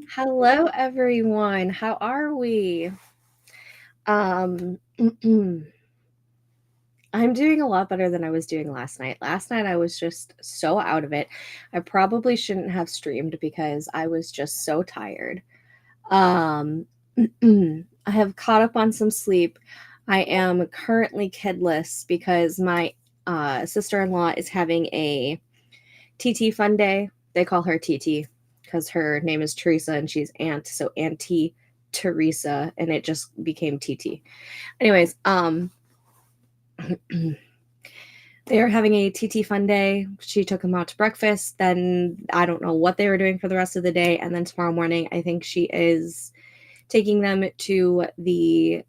Hello, everyone. How are we? Um, I'm doing a lot better than I was doing last night. Last night, I was just so out of it. I probably shouldn't have streamed because I was just so tired. Um, I have caught up on some sleep. I am currently kidless because my sister-in-law is having a TT fun day. They call her TT because her name is Teresa and she's Aunt, so Auntie Teresa, and it just became TT. Anyways, they are having a TT fun day. She took them out to breakfast. Then I don't know what they were doing for the rest of the day. And then tomorrow morning, I think she is taking them to the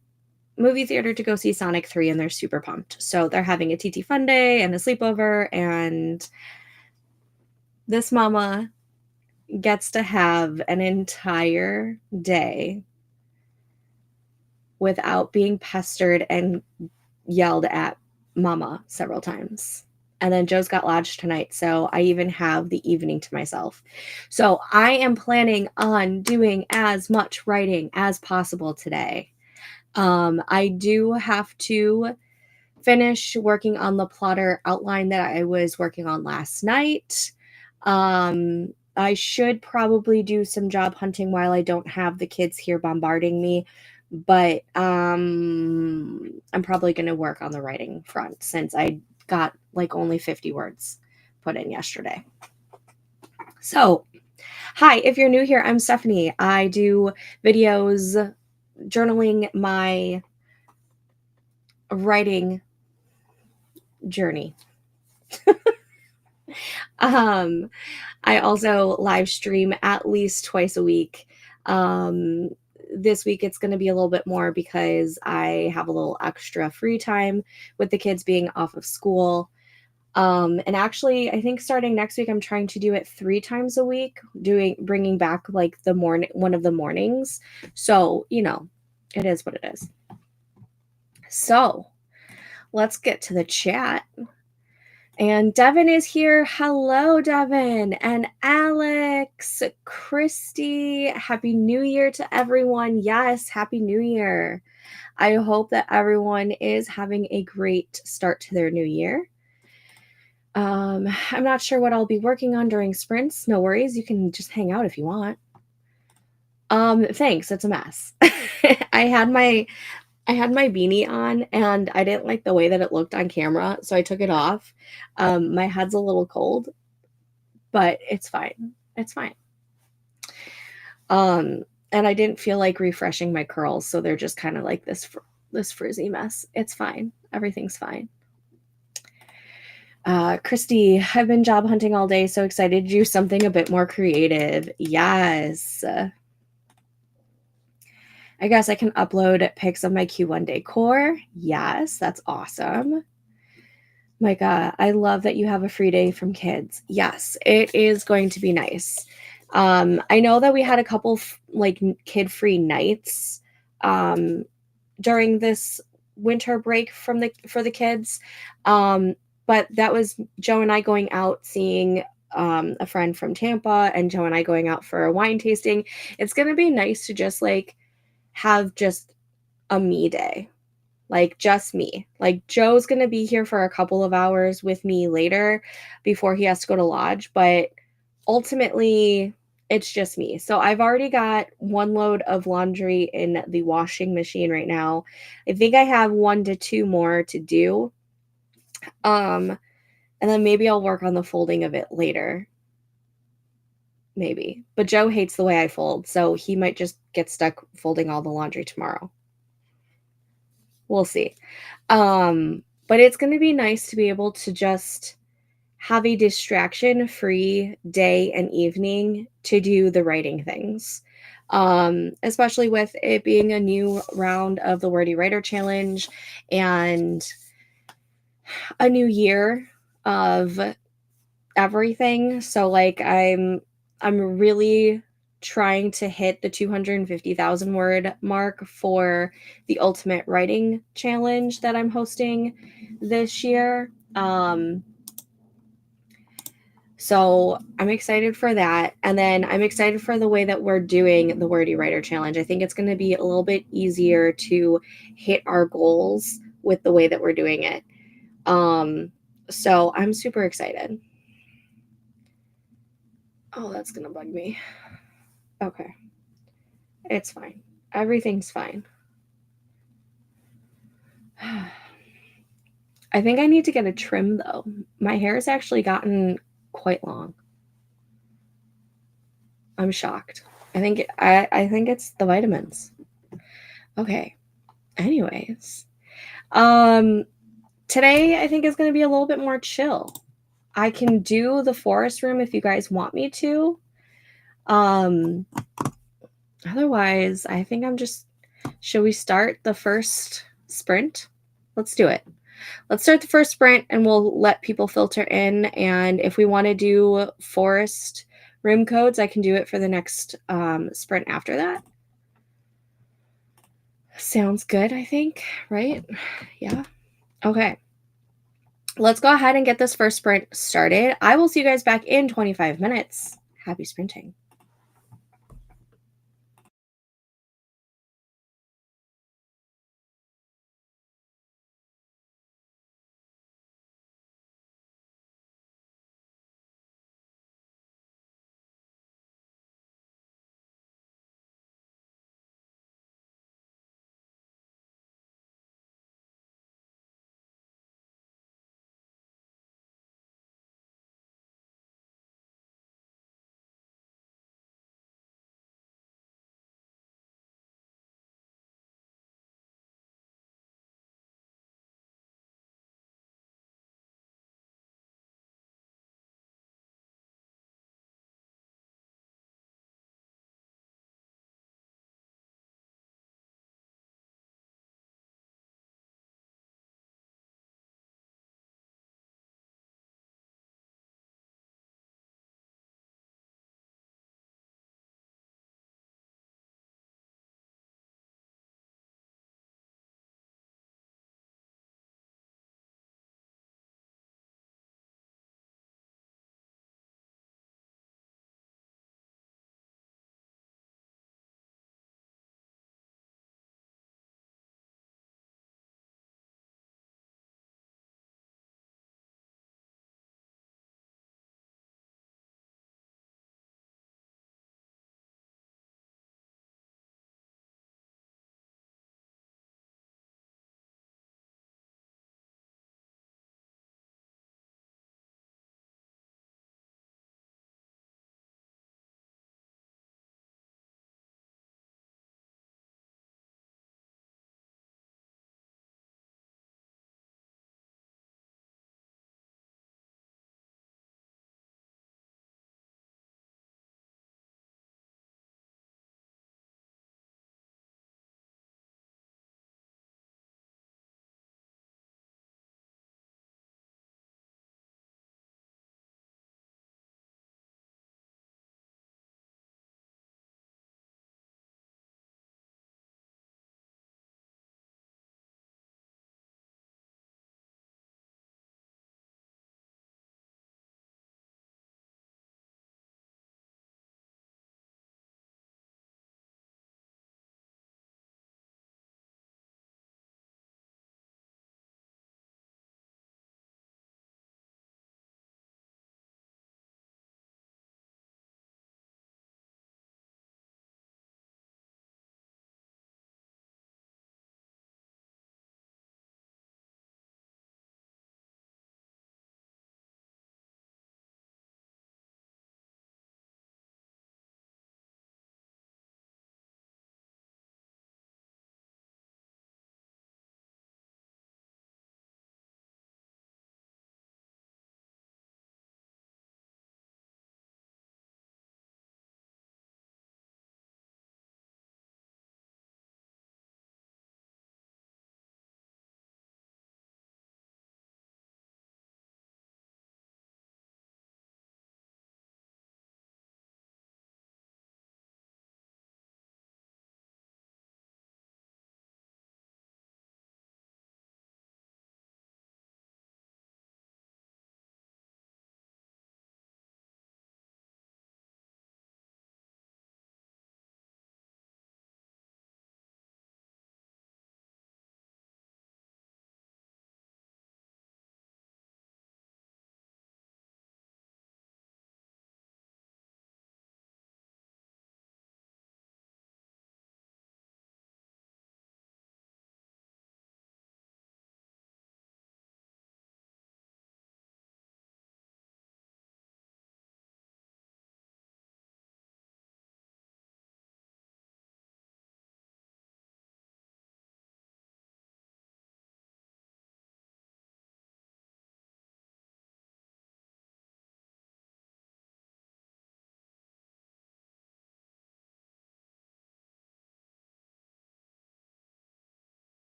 movie theater to go see Sonic 3, and they're super pumped. So they're having a TT fun day and a sleepover, and this mama gets to have an entire day without being pestered and yelled at mama several times. And then Joe's got lodged tonight, so I even have the evening to myself. So I am planning on doing as much writing as possible today. I do have to finish working on the plotter outline that I was working on last night. I should probably do some job hunting while I don't have the kids here bombarding me, but I'm probably going to work on the writing front since I got like only 50 words put in yesterday. So, hi, if you're new here, I'm Stephanie. I do videos journaling my writing journey. I also live stream at least twice a week. This week it's going to be a little bit more because I have a little extra free time with the kids being off of school. And actually, I think starting next week, I'm trying to do it 3 times a week, bringing back like one of the mornings. So, it is what it is. So let's get to the chat. And Devin is here. Hello, Devin. And Alex, Christy, Happy New Year to everyone. Yes, Happy New Year. I hope that everyone is having a great start to their new year. I'm not sure what I'll be working on during sprints. No worries. You can just hang out if you want. Thanks. It's a mess. I had my beanie on and I didn't like the way that it looked on camera, so I took it off. My head's a little cold, but it's fine. It's fine. And I didn't feel like refreshing my curls, so they're just kind of like this frizzy mess. It's fine. Everything's fine. Christy, I've been job hunting all day, so excited to do something a bit more creative. Yes. I guess I can upload pics of my Q1 decor. Yes, that's awesome. Micah, I love that you have a free day from kids. Yes, it is going to be nice. I know that we had a couple like kid-free nights during this winter break for the kids. But that was Joe and I going out seeing a friend from Tampa, and Joe and I going out for a wine tasting. It's going to be nice to just like have just a me day, like just me. Like Joe's going to be here for a couple of hours with me later before he has to go to lodge, but ultimately it's just me. So I've already got 1 load of laundry in the washing machine right now. I think I have 1 to 2 more to do. And then maybe I'll work on the folding of it later. Maybe. But Joe hates the way I fold, so he might just get stuck folding all the laundry tomorrow. We'll see. But it's going to be nice to be able to just have a distraction-free day and evening to do the writing things. Especially with it being a new round of the Wordy Writer Challenge and a new year of everything. So like I'm really trying to hit the 250,000 word mark for the Ultimate Writing Challenge that I'm hosting this year. So I'm excited for that. And then I'm excited for the way that we're doing the Wordy Writer Challenge. I think it's going to be a little bit easier to hit our goals with the way that we're doing it. So I'm super excited. Oh, that's going to bug me. Okay. It's fine. Everything's fine. I think I need to get a trim though. My hair has actually gotten quite long. I'm shocked. I think it's the vitamins. Okay. Anyways, today I think is going to be a little bit more chill. I can do the forest room if you guys want me to. Otherwise, I think should we start the first sprint? Let's do it. Let's start the first sprint and we'll let people filter in. And if we want to do forest room codes, I can do it for the next sprint after that. Sounds good, I think, right? Yeah. Okay. Let's go ahead and get this first sprint started. I will see you guys back in 25 minutes. Happy sprinting.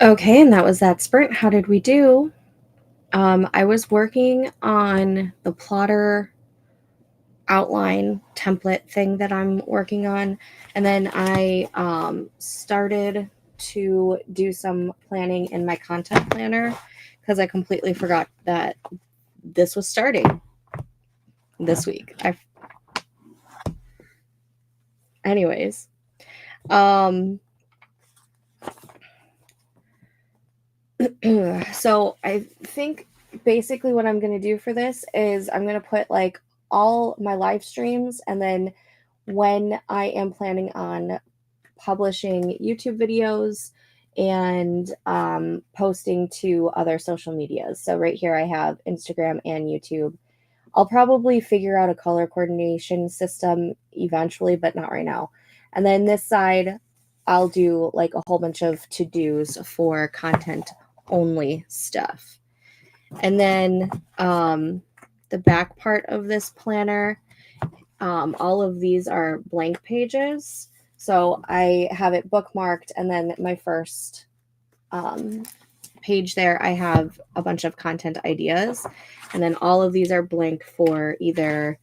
Okay, and that was that sprint. How did we do? I was working on the plotter outline template thing that I'm working on, and then I started to do some planning in my content planner because I completely forgot that this was starting this week. Anyways, so I think basically what I'm going to do for this is I'm going to put like all my live streams, and then when I am planning on publishing YouTube videos and posting to other social medias. So right here I have Instagram and YouTube. I'll probably figure out a color coordination system eventually, but not right now. And then this side, I'll do like a whole bunch of to-dos for content only stuff. And then the back part of this planner, all of these are blank pages. So I have it bookmarked, and then my first page there, I have a bunch of content ideas. And then all of these are blank for either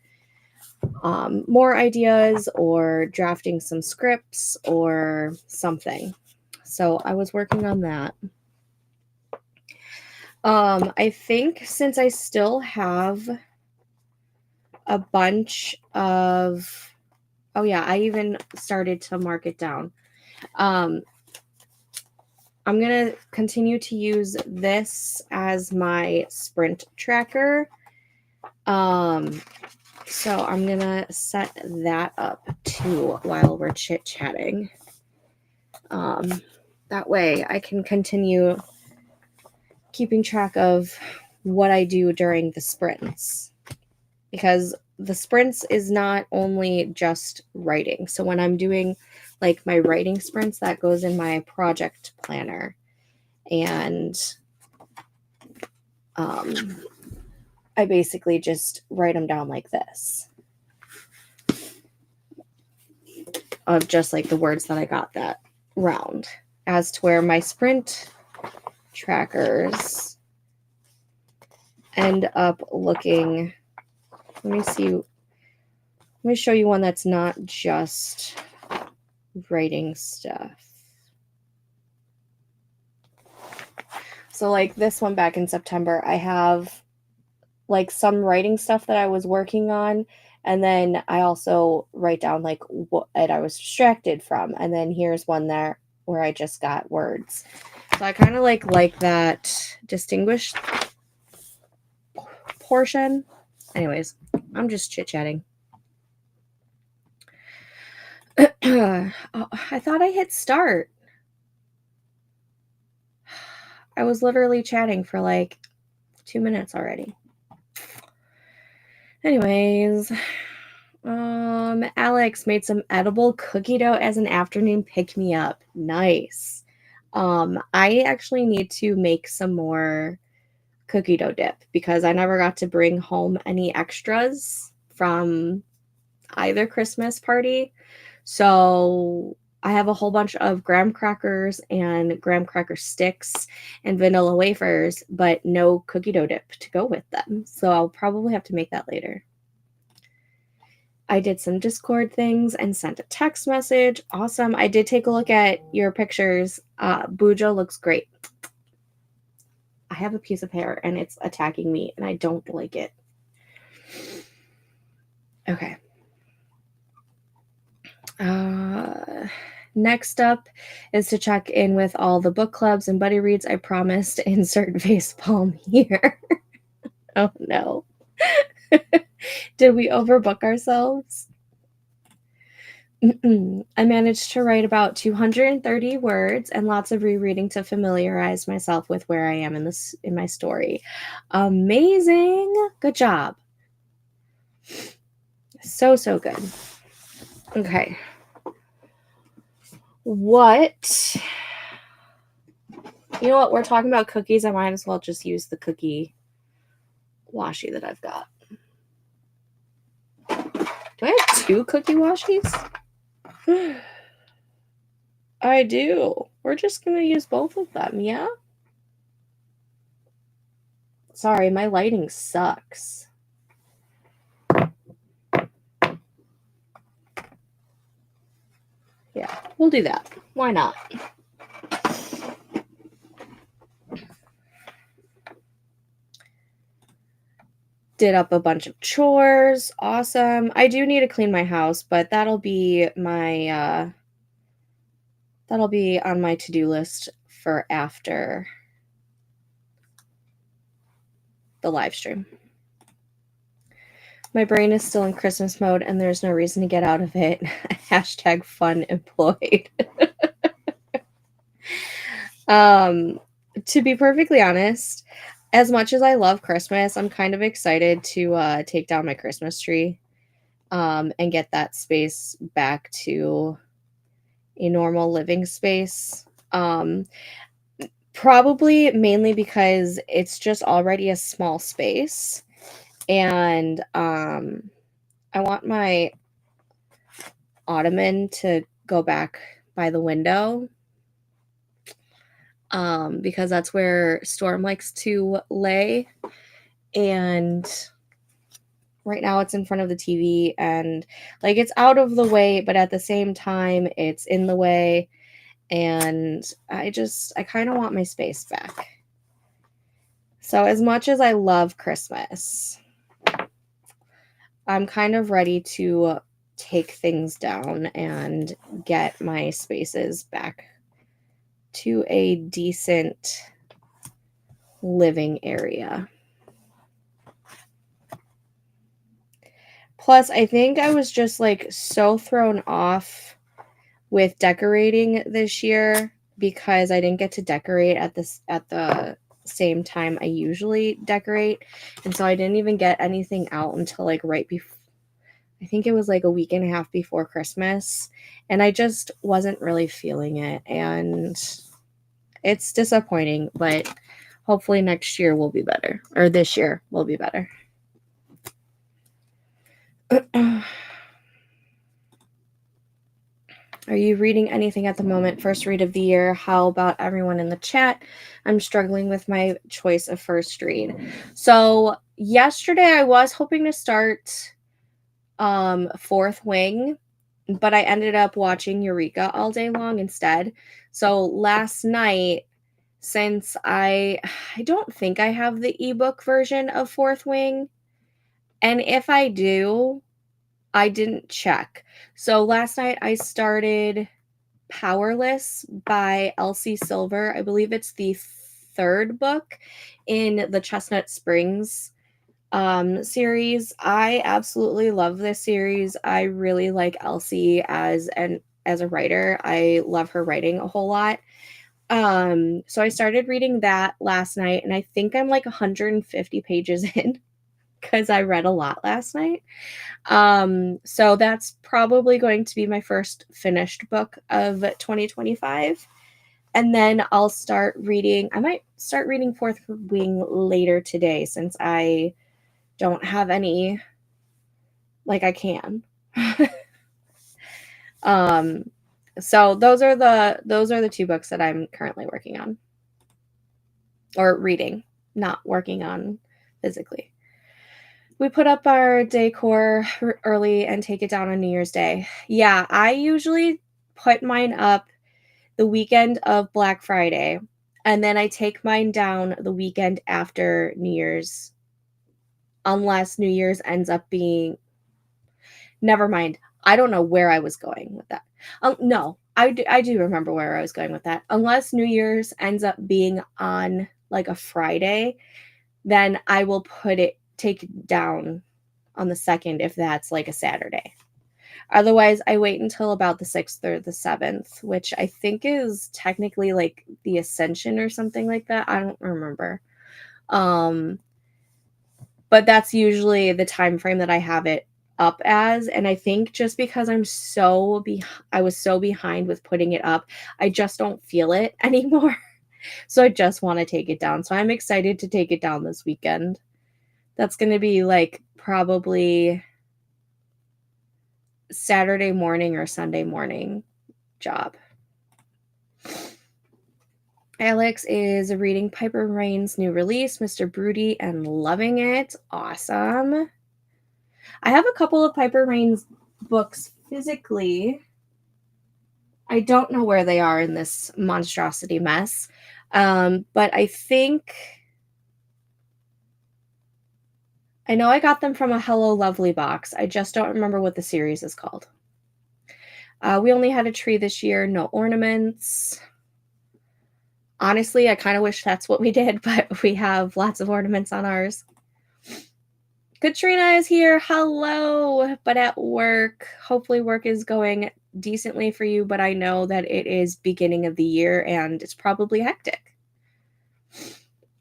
more ideas or drafting some scripts or something. So I was working on that. I think since I still have a bunch of, oh yeah, I even started to mark it down. I'm going to continue to use this as my sprint tracker. So I'm going to set that up too while we're chit-chatting. That way I can continue keeping track of what I do during the sprints, because the sprints is not only just writing. So when I'm doing like my writing sprints, that goes in my project planner, and I basically just write them down like this, of just like the words that I got that round, as to where my sprint trackers end up looking. Let me see. Let me show you one that's not just writing stuff. So like this one back in September, I have like some writing stuff that I was working on, and then I also write down like what I was distracted from, and then here's one there where I just got words. So I kind of like that distinguished portion. Anyways, I'm just chit-chatting. Oh, I thought I hit start. I was literally chatting for like 2 minutes already. Anyways, Alex made some edible cookie dough as an afternoon pick-me-up. Nice. I actually need to make some more cookie dough dip because I never got to bring home any extras from either Christmas party. So I have a whole bunch of graham crackers and graham cracker sticks and vanilla wafers, but no cookie dough dip to go with them. So I'll probably have to make that later. I did some Discord things and sent a text message. Awesome. I did take a look at your pictures. Bujo looks great. I have a piece of hair and it's attacking me and I don't like it. Okay. Next up is to check in with all the book clubs and buddy reads. I promised to insert facepalm here. Oh no. Did we overbook ourselves? I managed to write about 230 words and lots of rereading to familiarize myself with where I am in my story. Amazing. Good job. So good. Okay. What? You know what? We're talking about cookies. I might as well just use the cookie washi that I've got. Do I have 2 cookie washies? I do. We're just going to use both of them, yeah? Sorry, my lighting sucks. Yeah, we'll do that. Why not? Did up a bunch of chores. Awesome. I do need to clean my house, but that'll be my that'll be on my to-do list for after the live stream. My brain is still in Christmas mode and there's no reason to get out of it. Hashtag fun employed. To be perfectly honest, as much as I love Christmas, I'm kind of excited to take down my Christmas tree and get that space back to a normal living space. Probably mainly because it's just already a small space. And I want my ottoman to go back by the window because that's where Storm likes to lay. And right now it's in front of the TV and like it's out of the way, but at the same time it's in the way. And I kind of want my space back. So as much as I love Christmas, I'm kind of ready to take things down and get my spaces back to a decent living area. Plus, I think I was just like so thrown off with decorating this year because I didn't get to decorate at the same time I usually decorate. And so I didn't even get anything out until like right before, I think it was like a week and a half before Christmas. And I just wasn't really feeling it. And it's disappointing, but hopefully next year will be better. Or this year will be better. Are you reading anything at the moment? First read of the year. How about everyone in the chat? I'm struggling with my choice of first read. So yesterday I was hoping to start Fourth Wing, but I ended up watching Eureka all day long instead. So last night, since I don't think I have the ebook version of Fourth Wing, and if I do, I didn't check. So last night I started Powerless by Elsie Silver. I believe it's the third book in the Chestnut Springs series. I absolutely love this series. I really like Elsie as a writer. I love her writing a whole lot. So I started reading that last night, and I think I'm like 150 pages in because I read a lot last night. So that's probably going to be my first finished book of 2025. And then I'll start reading, I might start reading Fourth Wing later today since I don't have any, like I can. So those are the two books that I'm currently working on. Or reading, not working on physically. We put up our decor early and take it down on New Year's Day. Yeah, I usually put mine up the weekend of Black Friday, and then I take mine down the weekend after New Year's, unless New Year's ends up being... Never mind. I don't know where I was going with that. No, I do remember where I was going with that. Unless New Year's ends up being on like a Friday, then I will take it down on the 2nd if that's like a Saturday. Otherwise, I wait until about the 6th or the 7th, which I think is technically like the Ascension or something like that. I don't remember. But that's usually the time frame that I have it up as. And I think just because I was so behind with putting it up, I just don't feel it anymore. So I just want to take it down. So I'm excited to take it down this weekend. That's going to be like probably Saturday morning or Sunday morning job. Alex is reading Piper Rain's new release, Mr. Broody, and loving it. Awesome. I have a couple of Piper Rain's books physically. I don't know where they are in this monstrosity mess, but I think I know I got them from a Hello Lovely box. I just don't remember what the series is called. We only had a tree this year, no ornaments. Honestly, I kind of wish that's what we did, but we have lots of ornaments on ours. Katrina is here. Hello, but at work. Hopefully work is going decently for you, but I know that it is beginning of the year and it's probably hectic.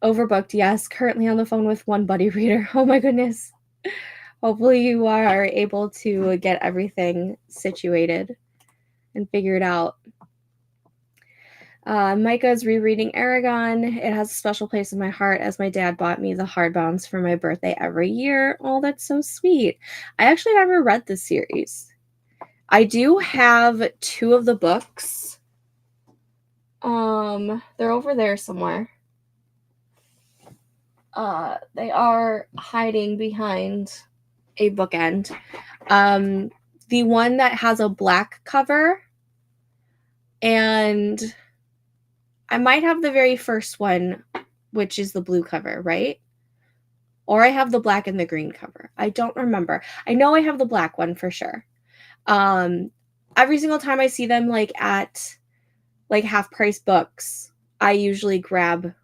Overbooked, yes. Currently on the phone with one buddy reader. Oh my goodness. Hopefully you are able to get everything situated and figured out. Micah's rereading Aragon. It has a special place in my heart as my dad bought me the hardbounds for my birthday every year. Oh, that's so sweet. I actually never read this series. I do have 2 of the books. They're over there somewhere. They are hiding behind a bookend. The one that has a black cover, and I might have the very first one, which is the blue cover, right? Or I have the black and the green cover. I don't remember. I know I have the black one for sure. Every single time I see them like at like half price books, I usually grab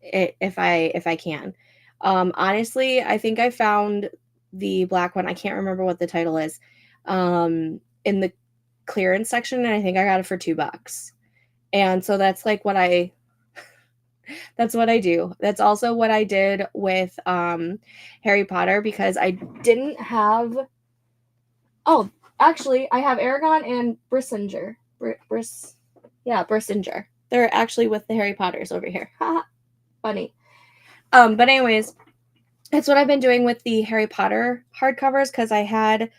it if I can. Honestly, I think I found the black one. I can't remember what the title is. In the clearance section, and I think I got it for $2. And so that's like what that's what I do. That's also what I did with Harry Potter, because I didn't have. Oh, actually, I have Aragon and Brissinger. Brissinger. They're actually with the Harry Potters over here. Funny. But anyways, that's what I've been doing with the Harry Potter hardcovers, because I had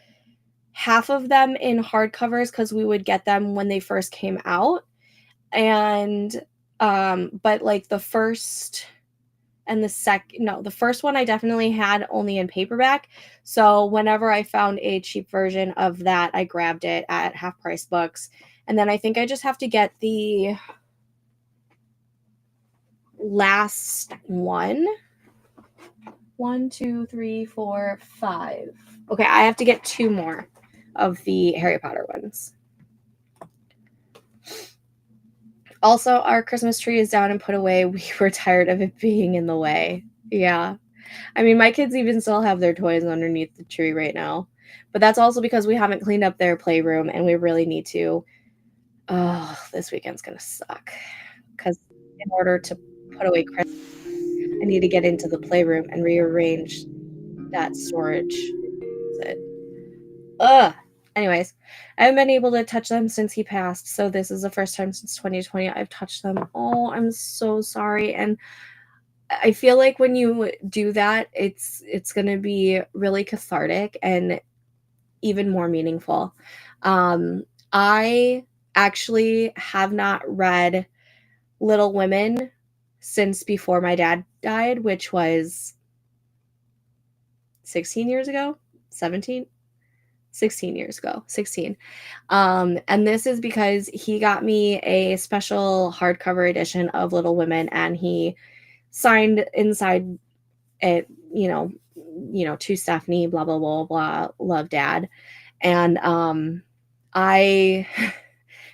half of them in hardcovers because we would get them when they first came out. And but like the first and the first one I definitely had only in paperback. So whenever I found a cheap version of that, I grabbed it at half price books. And then I think I just have to get the last one. 1, 2, 3, 4, 5. Okay, I have to get 2 more of the Harry Potter ones. Also, our Christmas tree is down and put away. We were tired of it being in the way. Yeah. I mean, my kids even still have their toys underneath the tree right now. But that's also because we haven't cleaned up their playroom, and we really need to. Oh, this weekend's going to suck. Because in order to put away Christmas, I need to get into the playroom and rearrange that storage. Ugh. Anyways, I haven't been able to touch them since he passed, so this is the first time since 2020 I've touched them. Oh, I'm so sorry. And I feel like when you do that, it's going to be really cathartic and even more meaningful. I actually have not read Little Women since before my dad died, which was 16 years ago, 17, 16 years ago, 16. And this is because he got me a special hardcover edition of Little Women, and he signed inside it, to Stephanie, blah, blah, blah, blah, love Dad. And I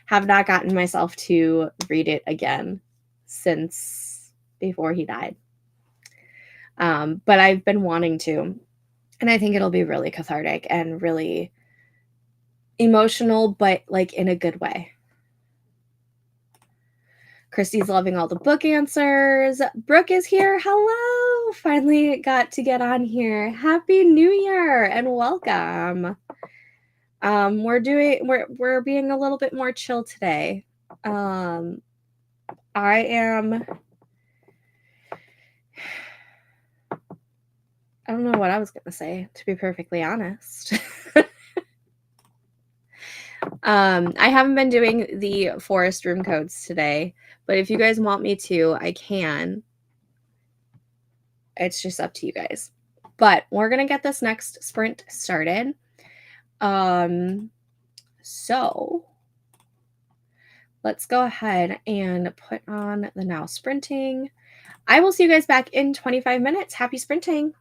have not gotten myself to read it again since before he died. But I've been wanting to, and I think it'll be really cathartic and really emotional, but like in a good way. Christy's loving all the book answers. Brooke is here. Hello. Finally got to get on here. Happy New Year and welcome. We're being a little bit more chill today. I don't know what I was going to say, to be perfectly honest. I haven't been doing the forest room codes today, but if you guys want me to, I can. It's just up to you guys. But we're going to get this next sprint started. So let's go ahead and put on the now sprinting. I will see you guys back in 25 minutes. Happy sprinting.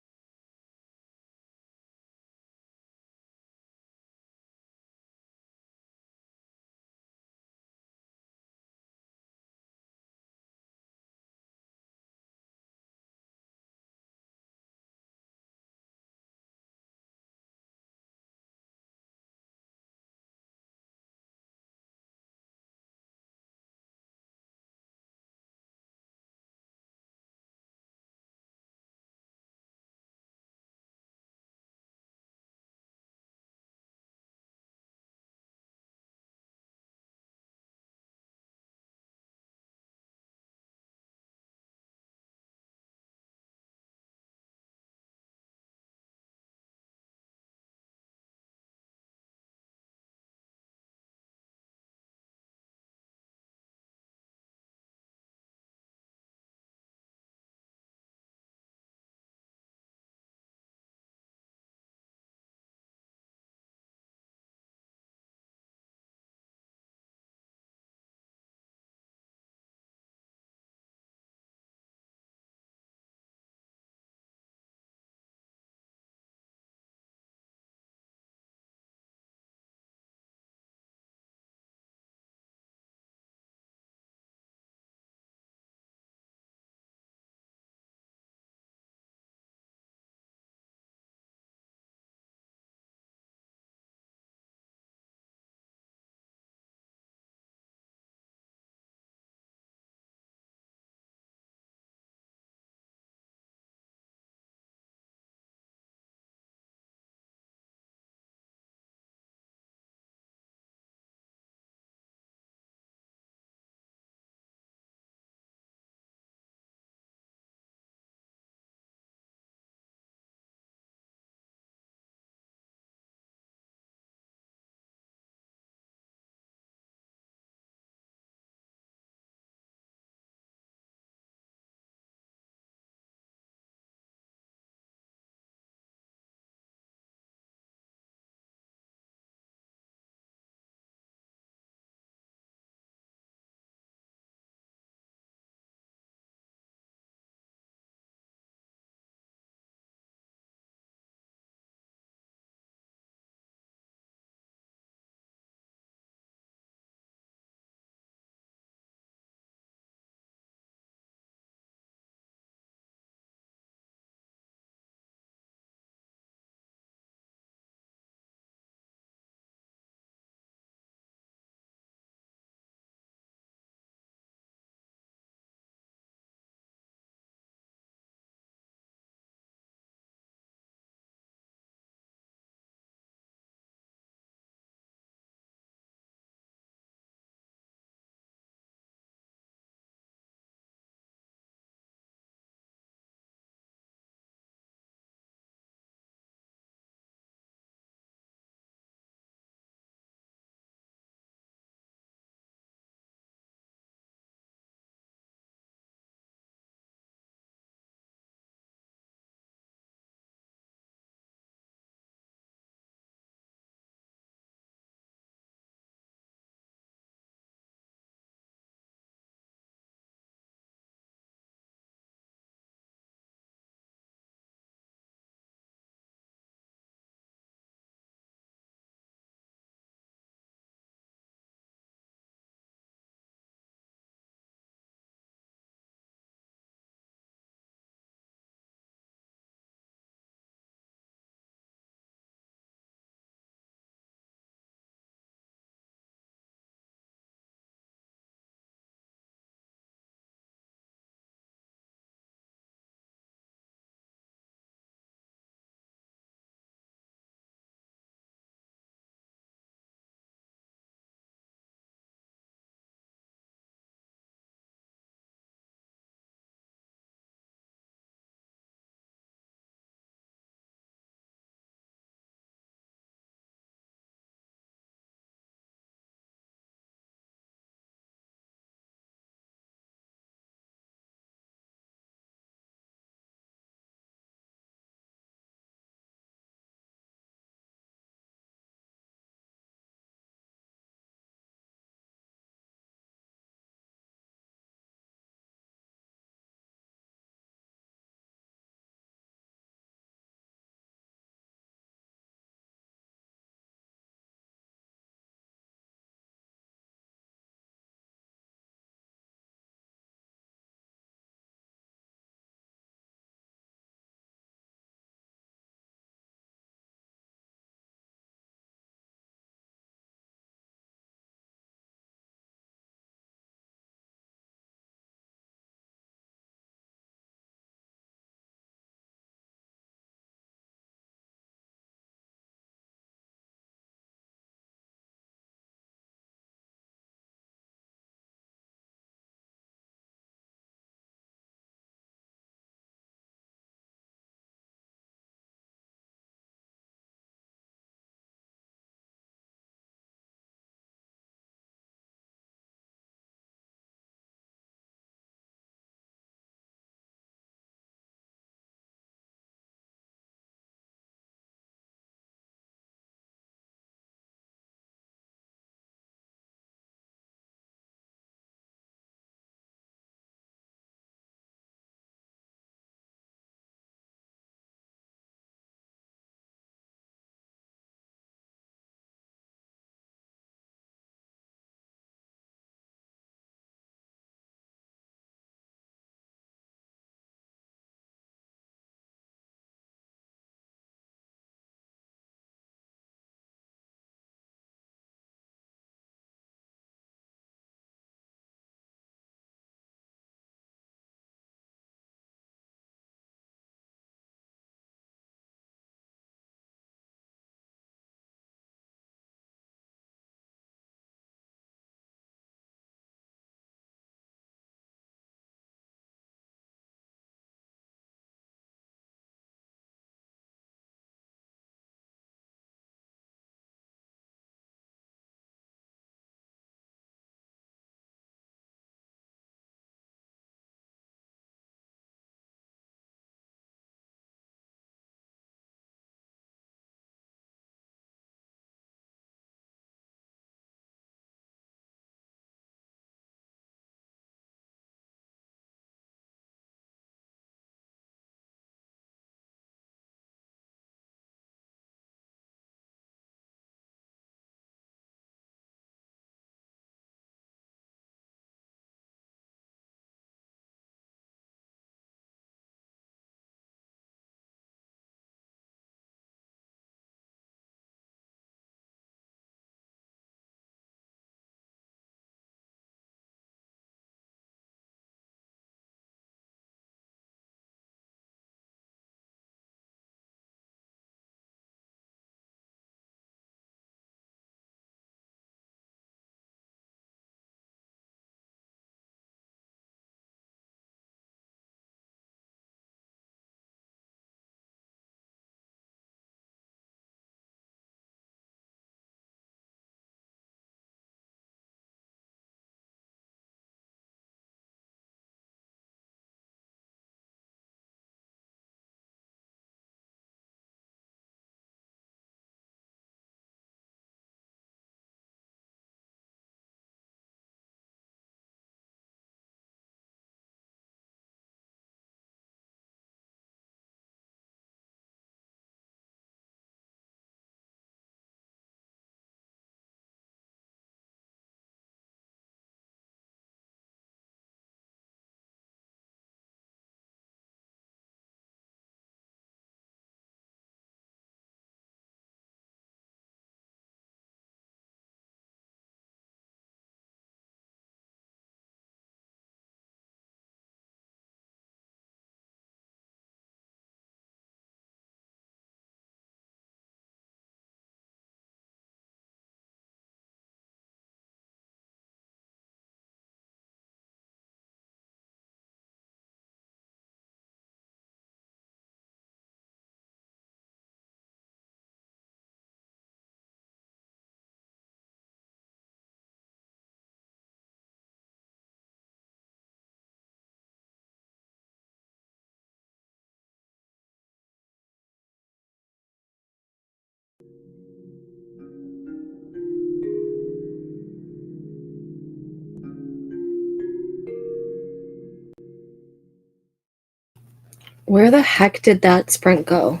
Where the heck did that sprint go?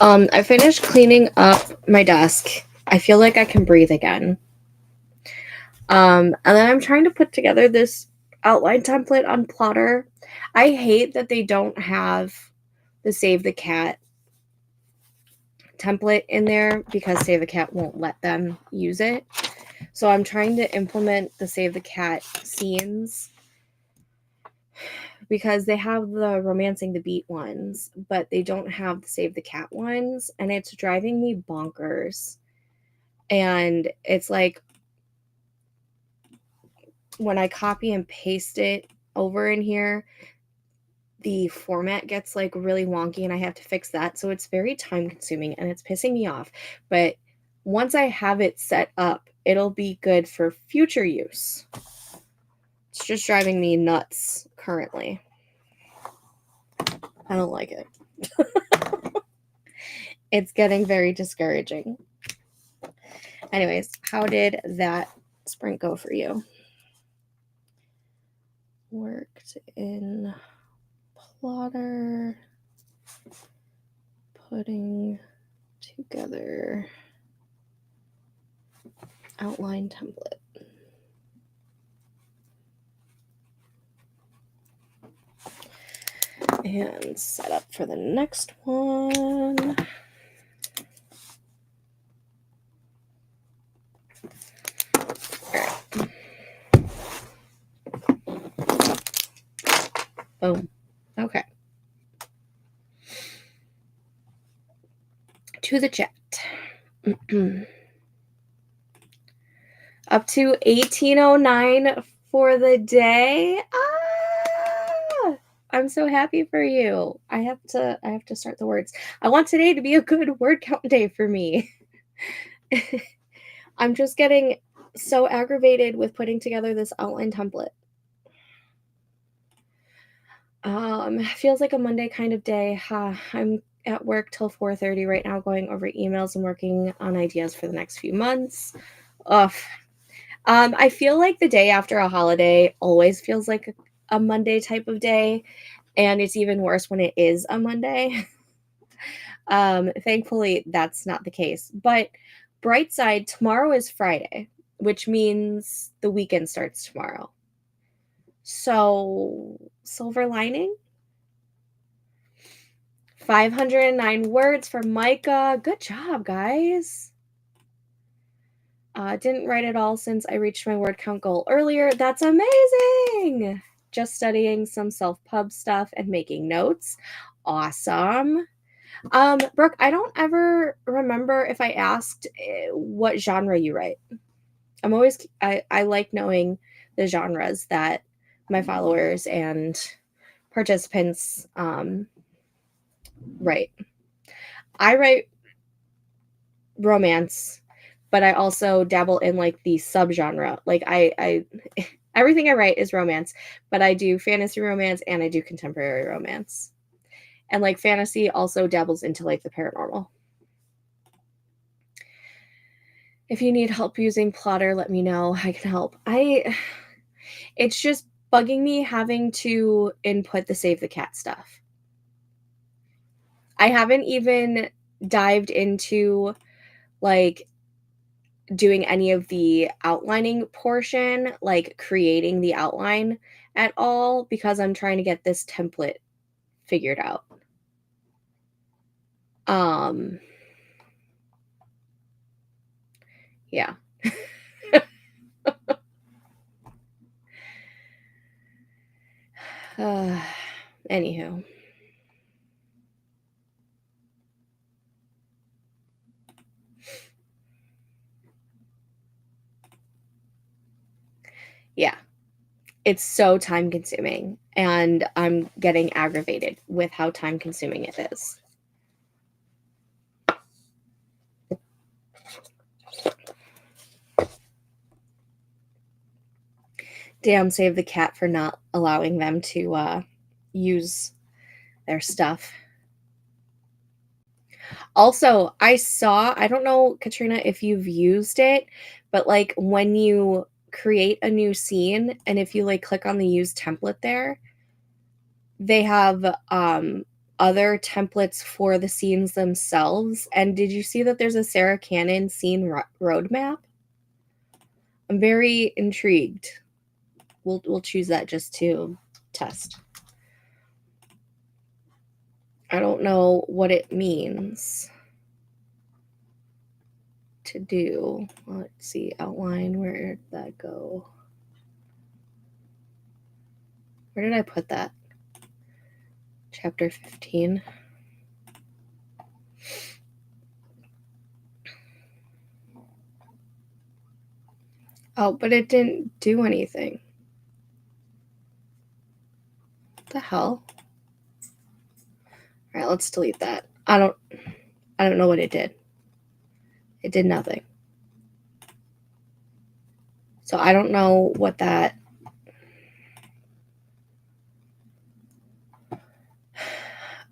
I finished cleaning up my desk. I feel like I can breathe again. And then I'm trying to put together this outline template on Plotter. I hate that they don't have the Save the Cat template in there because Save the Cat won't let them use it. So I'm trying to implement the Save the Cat scenes because they have the Romancing the Beat ones, but they don't have the Save the Cat ones, and it's driving me bonkers. And it's like when I copy and paste it over in here, the format gets like really wonky and I have to fix that. So it's very time consuming and it's pissing me off. But once I have it set up, it'll be good for future use. It's just driving me nuts currently. I don't like it. It's getting very discouraging. Anyways, how did that sprint go for you? Worked in Plotter, putting together outline template. And set up for the next one. Boom. Okay. To the chat. Up to 1809 for the day. I'm so happy for you. I have to start the words. I want today to be a good word count day for me. I'm just getting so aggravated with putting together this outline template. Feels like a Monday kind of day. I'm at work till 4:30 right now, going over emails and working on ideas for the next few months. Ugh. I feel like the day after a holiday always feels like a Monday type of day, and it's even worse when it is a Monday. Thankfully, that's not the case. But bright side, tomorrow is Friday, which means the weekend starts tomorrow. So, silver lining. 509 words for Micah. Good job, guys. Didn't write it all since I reached my word count goal earlier. That's amazing. Just studying some self-pub stuff and making notes. Awesome. Brooke, I don't ever remember if I asked what genre you write. I like knowing the genres that my followers and participants write. I write romance, but I also dabble in like the subgenre. Like I everything I write is romance, but I do fantasy romance and I do contemporary romance. And like fantasy also dabbles into like the paranormal. If you need help using Plotter, let me know. I can help. It's just bugging me having to input the Save the Cat stuff. I haven't even dived into like doing any of the outlining portion, like creating the outline at all, because I'm trying to get this template figured out. Yeah. Anywho. Yeah. It's so time consuming, and I'm getting aggravated with how time consuming it is. Damn, Save the Cat for not allowing them to use their stuff. Also, I don't know, Katrina, if you've used it, but like when you create a new scene and if you like click on the use template there, they have other templates for the scenes themselves. And did you see that there's a Sarah Cannon scene roadmap? I'm very intrigued. We'll choose that just to test. I don't know what it means to do. Let's see, outline, where did that go? Where did I put that? Chapter 15. Oh, but it didn't do anything. What the hell? All right, let's delete that. I don't know what it did. It did nothing. So I don't know what that.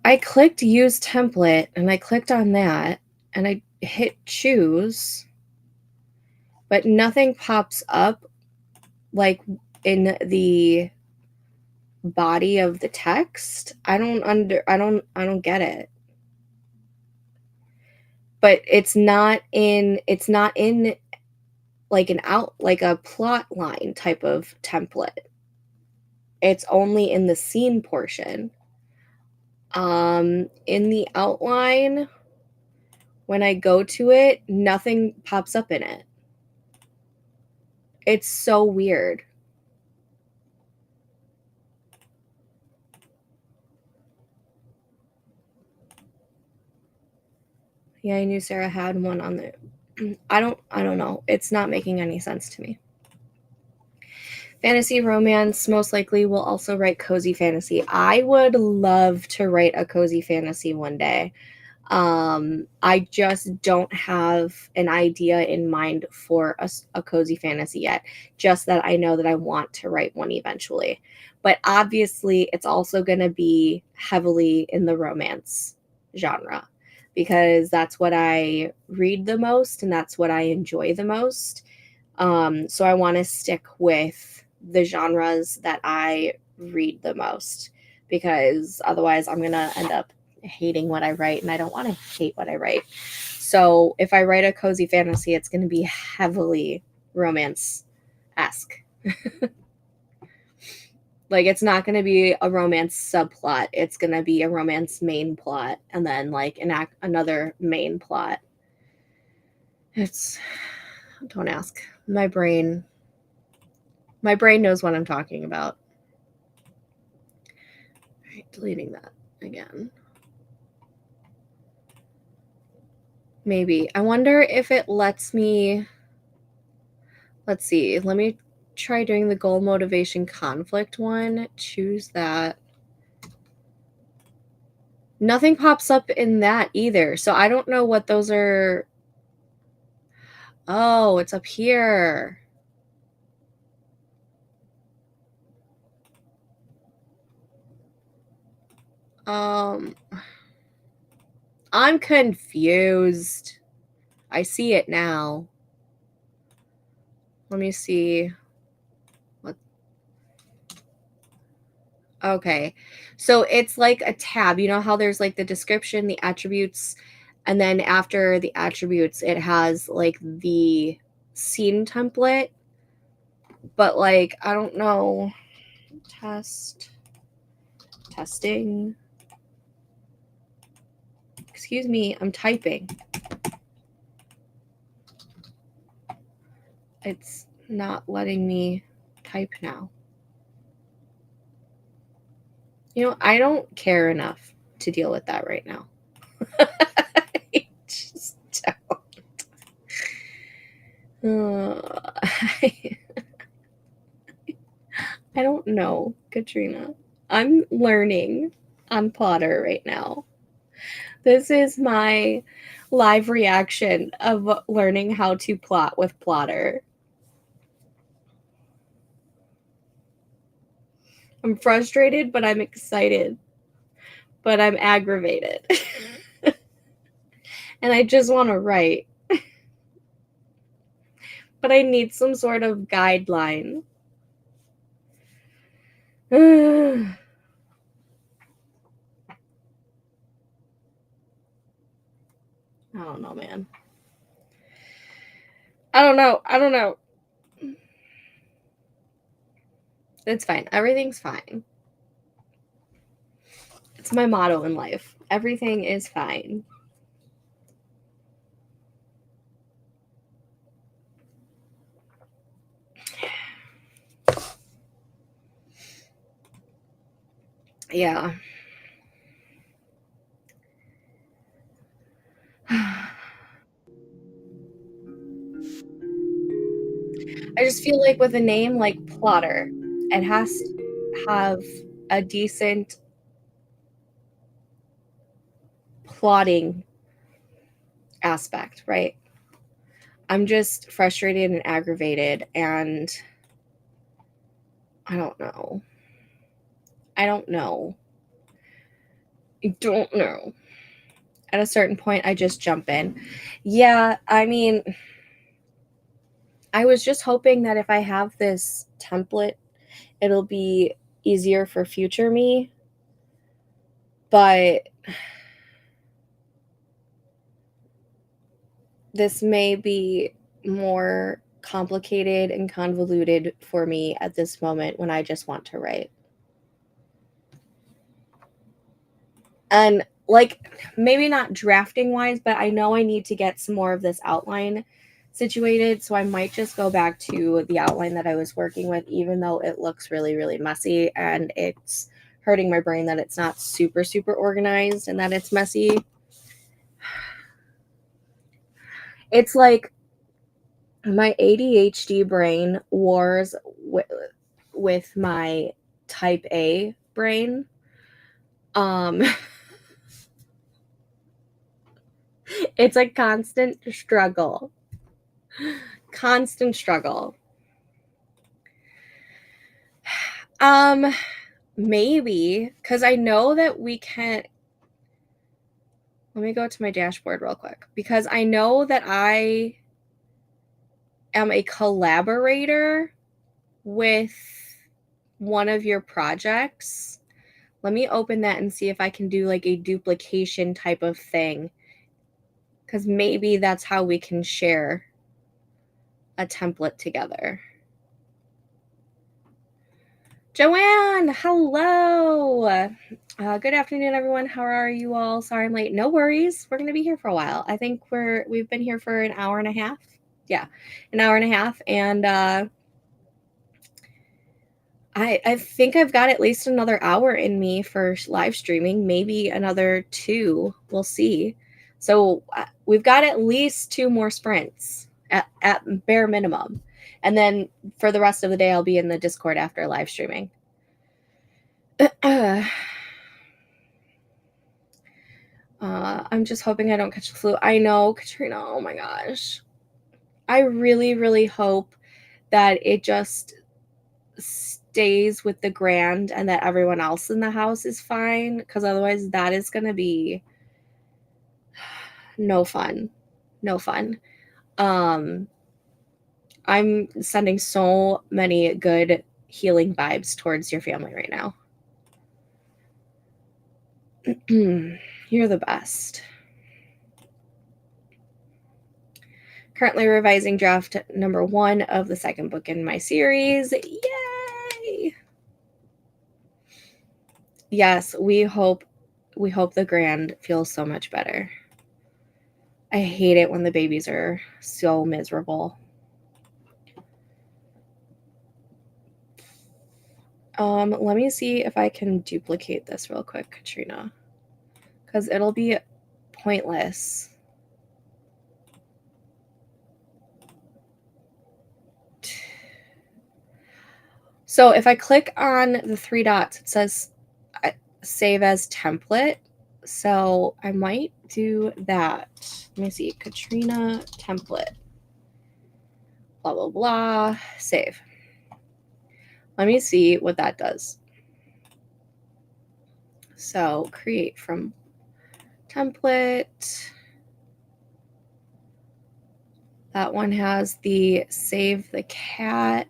I clicked use template and I clicked on that and I hit choose, but nothing pops up like in the body of the text. I don't get it. But it's not in like a plot line type of template. It's only in the scene portion. In the outline, when I go to it, nothing pops up in it. It's so weird. Yeah, I knew Sarah had one on there. I don't know. It's not making any sense to me. Fantasy romance, most likely will also write cozy fantasy. I would love to write a cozy fantasy one day. I just don't have an idea in mind for a cozy fantasy yet. Just that I know that I want to write one eventually. But obviously, it's also going to be heavily in the romance genre because that's what I read the most and that's what I enjoy the most. So I want to stick with the genres that I read the most because otherwise I'm going to end up hating what I write and I don't want to hate what I write. So if I write a cozy fantasy, it's going to be heavily romance-esque. Like it's not going to be a romance subplot. It's going to be a romance main plot and then like another main plot. Don't ask. My brain knows what I'm talking about. All right, deleting that again. Maybe. I wonder if it lets me. Let's see. Let me try doing the goal, motivation, conflict one. Choose that. Nothing pops up in that either. So I don't know what those are. Oh, it's up here. I'm confused. I see it now. Let me see. What? Okay. So it's like a tab. You know how there's like the description, the attributes, and then after the attributes, it has like the scene template. But like, I don't know. Testing. Excuse me, I'm typing. It's not letting me type now. You know, I don't care enough to deal with that right now. I just don't. I don't know, Katrina. I'm learning on Plotter right now. This is my live reaction of learning how to plot with Plotter. I'm frustrated, but I'm excited. But I'm aggravated. And I just want to write. But I need some sort of guideline. I don't know, man. I don't know. It's fine. Everything's fine. It's my motto in life. Everything is fine. Yeah. I just feel like with a name like Plotter, it has to have a decent plotting aspect, right? I'm just frustrated and aggravated, and I don't know. I don't know. I don't know. At a certain point, I just jump in. Yeah, I mean, I was just hoping that if I have this template, it'll be easier for future me. But this may be more complicated and convoluted for me at this moment when I just want to write. And like, maybe not drafting wise, but I know I need to get some more of this outline situated. So I might just go back to the outline that I was working with, even though it looks really, really messy and it's hurting my brain that it's not super, super organized and that it's messy. It's like my ADHD brain wars with my type A brain. It's a constant struggle. Constant struggle. Maybe, because I know that we can. Let me go to my dashboard real quick, because I know that I am a collaborator with one of your projects. Let me open that and see if I can do like a duplication type of thing, because maybe that's how we can share a template together. Joanne, hello. Good afternoon, everyone. How are you all? Sorry I'm late. No worries. We're going to be here for a while. I think we've been here for an hour and a half. Yeah, an hour and a half. And I think I've got at least another hour in me for live streaming, maybe another 2. We'll see. So we've got at least 2 more sprints at bare minimum. And then for the rest of the day, I'll be in the Discord after live streaming. I'm just hoping I don't catch the flu. I know, Katrina. Oh my gosh. I really, really hope that it just stays with the grand and that everyone else in the house is fine, because otherwise that is going to be no fun. No fun. I'm sending so many good healing vibes towards your family right now. You're the best. Currently revising draft number 1 of the second book in my series. Yay! Yes, we hope the grand feels so much better. I hate it when the babies are so miserable. Let me see if I can duplicate this real quick, Katrina, because it'll be pointless. So if I click on the 3 dots, it says save as template. So I might do that. Let me see, Katrina template, blah, blah, blah, save. Let me see what that does. So create from template. That one has the save the cat.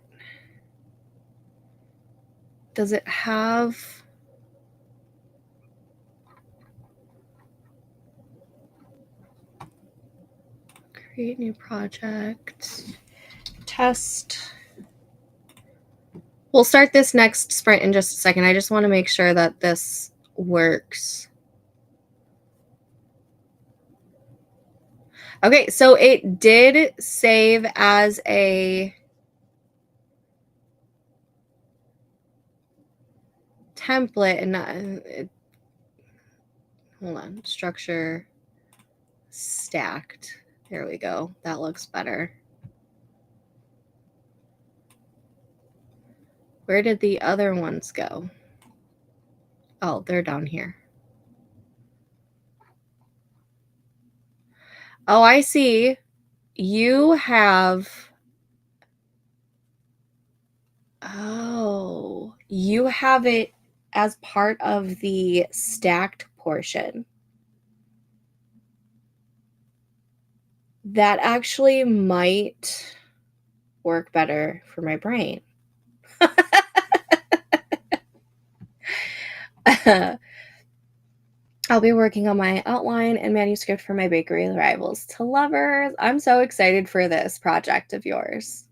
Does it have... Create new project. Test. We'll start this next sprint in just a second. I just want to make sure that this works. Okay, so it did save as a template and hold on, structure stacked. There we go. That looks better. Where did the other ones go? Oh, they're down here. Oh, I see. You have... Oh, you have it as part of the stacked portion. That actually might work better for my brain. I'll be working on my outline and manuscript for my bakery rivals to lovers. I'm so excited for this project of yours.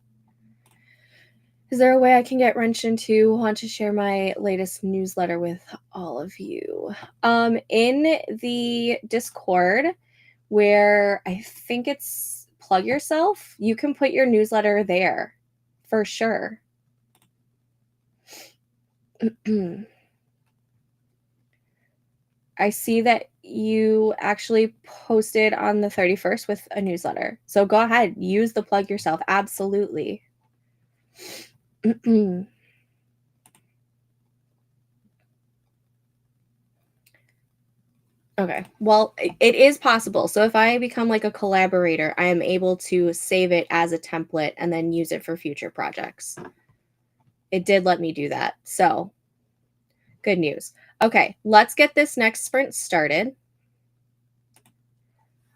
Is there a way I can get wrenched into? Want to share my latest newsletter with all of you? In the Discord, where I think it's Plug Yourself, you can put your newsletter there for sure. I see that you actually posted on the 31st with a newsletter. So go ahead, use the Plug Yourself. Absolutely. Okay. Well, it is possible. So if I become like a collaborator, I am able to save it as a template and then use it for future projects. It did let me do that. So good news. Okay, let's get this next sprint started.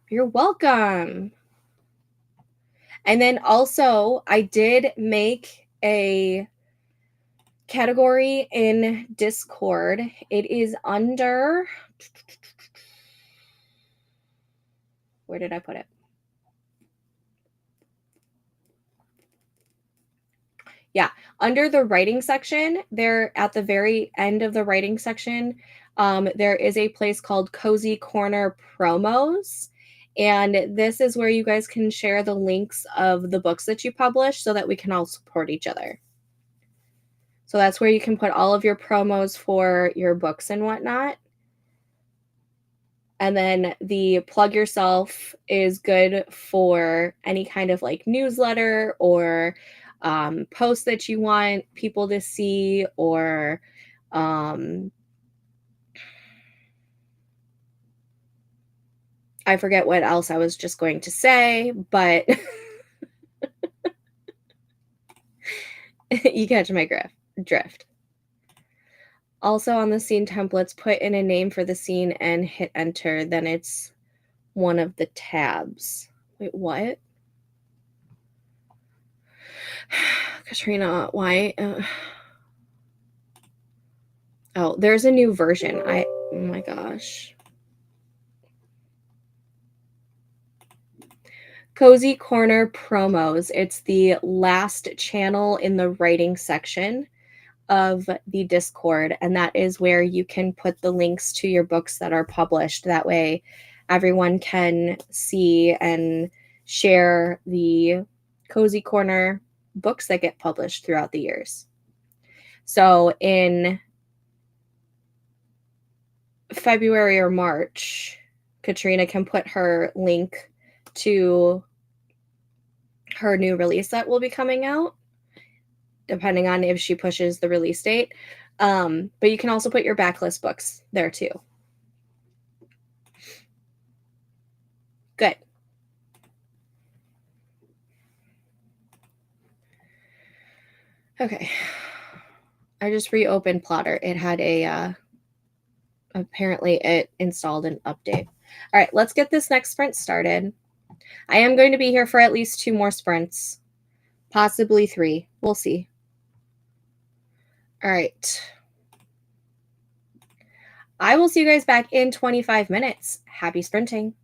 You're welcome. And then also, I did make a category in Discord. It is under... Where did I put it? Yeah, under the writing section, there at the very end of the writing section, there is a place called Cozy Corner Promos. And this is where you guys can share the links of the books that you publish so that we can all support each other. So that's where you can put all of your promos for your books and whatnot. And then the Plug Yourself is good for any kind of like newsletter or post that you want people to see, or I forget what else I was just going to say, but you catch my drift. Also on the scene templates, put in a name for the scene and hit enter. Then it's one of the tabs. Wait, what? Katrina, why? Oh, there's a new version. Oh my gosh. Cozy Corner Promos. It's the last channel in the writing section of the Discord, and that is where you can put the links to your books that are published. That way everyone can see and share the Cozy Corner books that get published throughout the years. So in February or March, Katrina can put her link to her new release that will be coming out, depending on if she pushes the release date. But you can also put your backlist books there too. Good. Okay. I just reopened Plotter. It had a, apparently it installed an update. All right, let's get this next sprint started. I am going to be here for at least 2 more sprints, possibly 3. We'll see. All right. I will see you guys back in 25 minutes. Happy sprinting.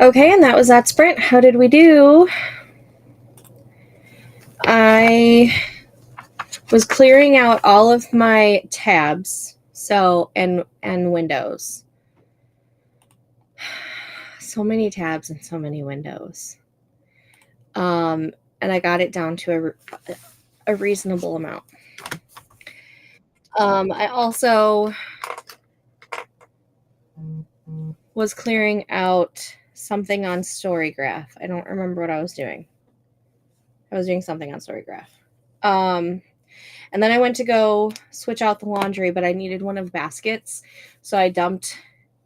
Okay, and that was that sprint. How did we do? I was clearing out all of my tabs, and windows. So many tabs and so many windows. And I got it down to a reasonable amount. I also was clearing out something on Storygraph. I don't remember what I was doing. I was doing something on Storygraph. And then I went to go switch out the laundry, but I needed one of baskets. So I dumped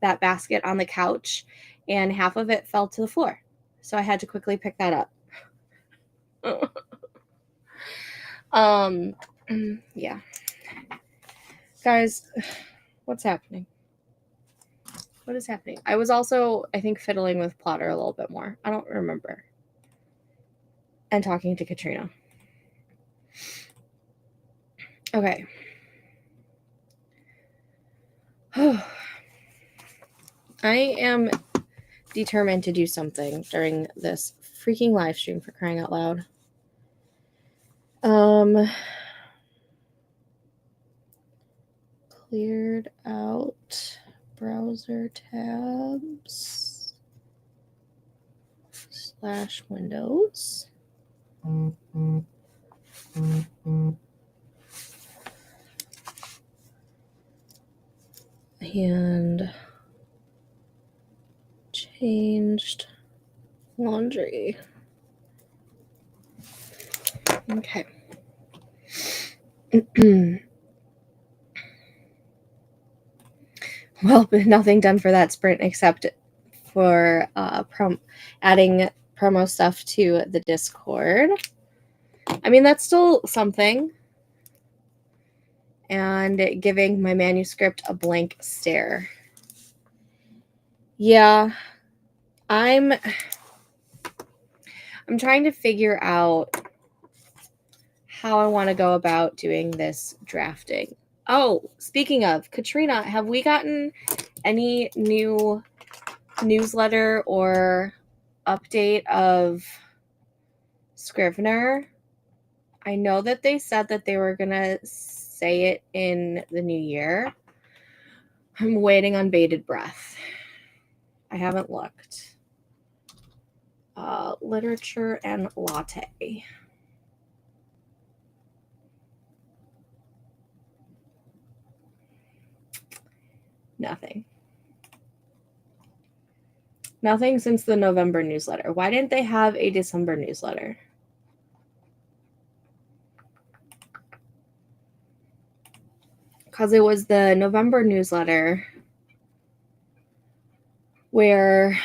that basket on the couch and half of it fell to the floor. So I had to quickly pick that up. Yeah. Guys, what's happening? What is happening? I was also, I think, fiddling with Plotter a little bit more. I don't remember. And talking to Katrina. Okay. I am determined to do something during this freaking live stream, for crying out loud. Cleared out browser tabs / windows. And changed laundry. Okay. Well, nothing done for that sprint except for adding promo stuff to the Discord. I mean, that's still something. And giving my manuscript a blank stare. Yeah, I'm trying to figure out how I want to go about doing this drafting. Oh, speaking of, Katrina, have we gotten any new newsletter or update of Scrivener? I know that they said that they were going to say it in the new year. I'm waiting on bated breath. I haven't looked. Literature and latte. Nothing. Nothing since the November newsletter. Why didn't they have a December newsletter? Because it was the November newsletter where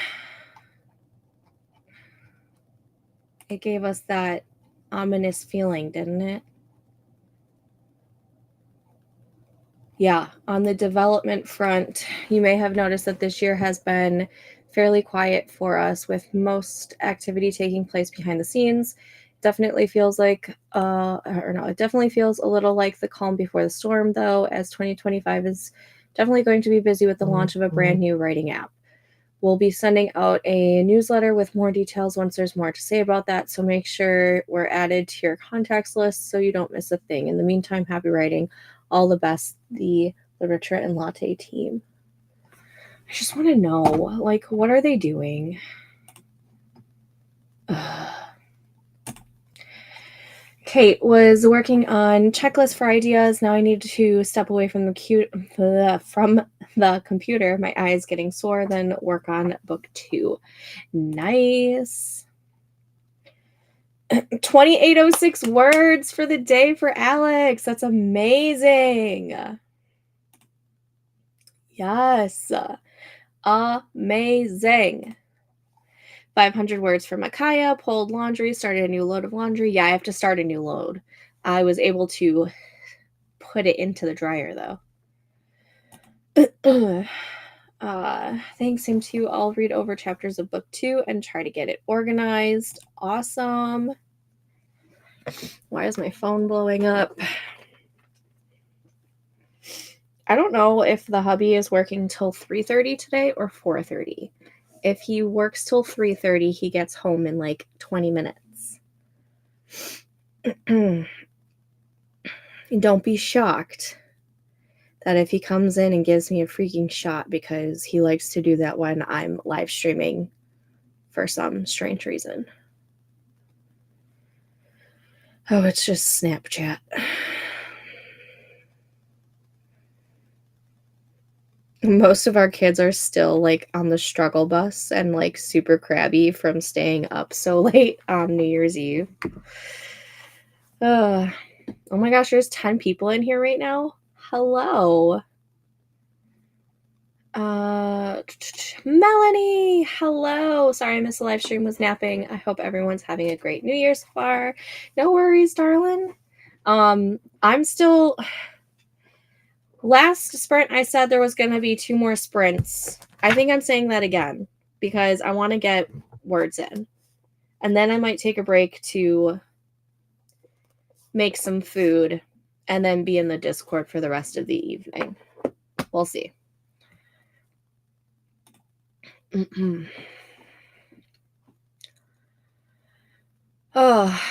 it gave us that ominous feeling, didn't it? Yeah, on the development front, you may have noticed that this year has been fairly quiet for us, with most activity taking place behind the scenes. Definitely feels like, it definitely feels a little like the calm before the storm, though, as 2025 is definitely going to be busy with the launch of a brand new writing app. We'll be sending out a newsletter with more details once there's more to say about that, so make sure we're added to your contacts list so you don't miss a thing. In the meantime, happy writing. All the best, the Literature and Latte team. I just want to know, like, what are they doing? Kate was working on checklists for ideas. Now I need to step away from the computer. My eyes getting sore. Then work on book 2. Nice. 2806 words for the day for Alex. That's amazing. Yes. Amazing. 500 words for Micaiah. Pulled laundry. Started a new load of laundry. Yeah, I have to start a new load. I was able to put it into the dryer, though. Thanks, same to you. I'll read over chapters of book 2 and try to get it organized. Awesome. Why is my phone blowing up? I don't know if the hubby is working till 3:30 today or 4:30. If he works till 3:30, he gets home in like 20 minutes. And don't be shocked that if he comes in and gives me a freaking shot, because he likes to do that when I'm live streaming for some strange reason. Oh, it's just Snapchat. Most of our kids are still like on the struggle bus and like super crabby from staying up so late on New Year's Eve. Oh my gosh, there's 10 people in here right now. Hello. Melanie, hello. Sorry I missed the live stream, was napping. I hope everyone's having a great New Year so far. No worries, darling. I'm still... Last sprint, I said there was going to be 2 more sprints. I think I'm saying that again because I want to get words in. And then I might take a break to make some food and then be in the Discord for the rest of the evening. We'll see. Oh.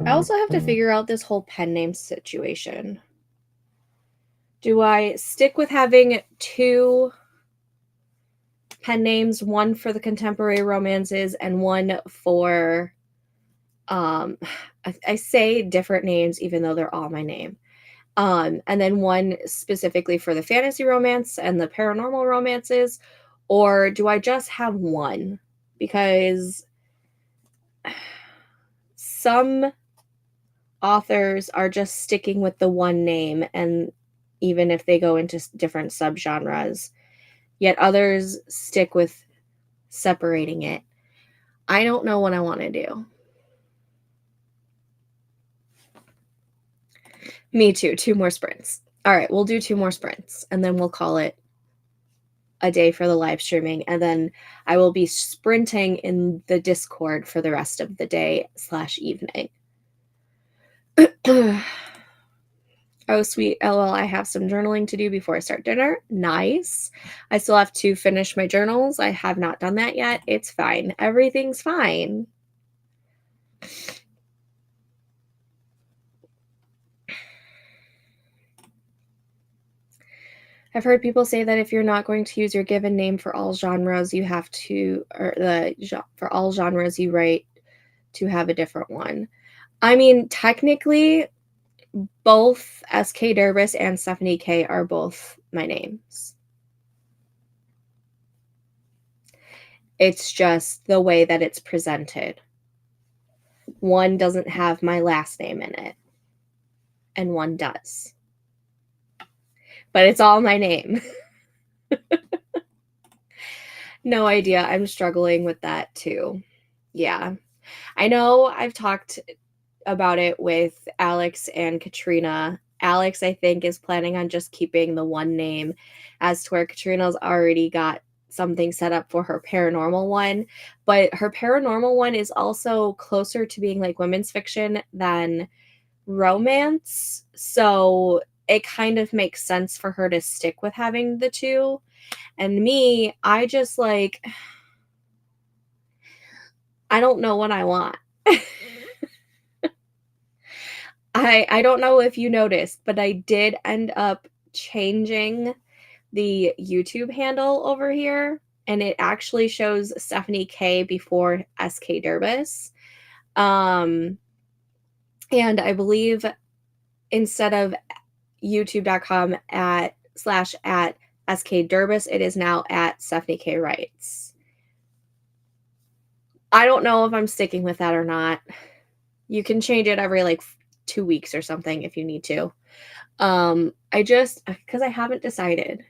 I also have to figure out this whole pen name situation. Do I stick with having 2 pen names, one for the contemporary romances and one for, I say different names even though they're all my name. And then one specifically for the fantasy romance and the paranormal romances, or do I just have one? Because some authors are just sticking with the one name, and even if they go into different subgenres, yet others stick with separating it. I don't know what I want to do. Me too. 2 more sprints. All right, we'll do 2 more sprints, and then we'll call it a day for the live streaming, and then I will be sprinting in the Discord for the rest of the day / evening. Oh, sweet. LOL, I have some journaling to do before I start dinner. Nice. I still have to finish my journals. I have not done that yet. It's fine. Everything's fine. I've heard people say that if you're not going to use your given name for all genres, you have to, or for all genres you write, to have a different one. I mean, technically, both S.K. Durbus and Stephanie K are both my names. It's just the way that it's presented. One doesn't have my last name in it, and one does. But it's all my name. No idea. I'm struggling with that too. Yeah. I know I've talked about it with Alex and Katrina. Alex, I think, is planning on just keeping the one name, as to where Katrina's already got something set up for her paranormal one. But her paranormal one is also closer to being like women's fiction than romance. So it kind of makes sense for her to stick with having the 2. And me, I just like, I don't know what I want. I don't know if you noticed, but I did end up changing the YouTube handle over here, and it actually shows Stephanie K before SK Durbus. And I believe instead of youtube.com /at SK Durbus, it is now at Stephanie K Writes. I don't know if I'm sticking with that or not. You can change it every like 2 weeks or something if you need to. Because I haven't decided.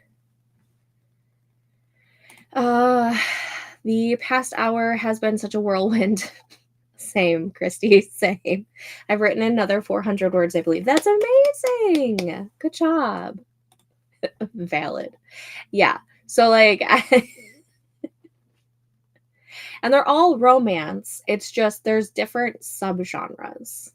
The past hour has been such a whirlwind. Same, Christy, same. I've written another 400 words, I believe. That's amazing. Good job. Valid. Yeah. So like, and they're all romance. It's just there's different subgenres.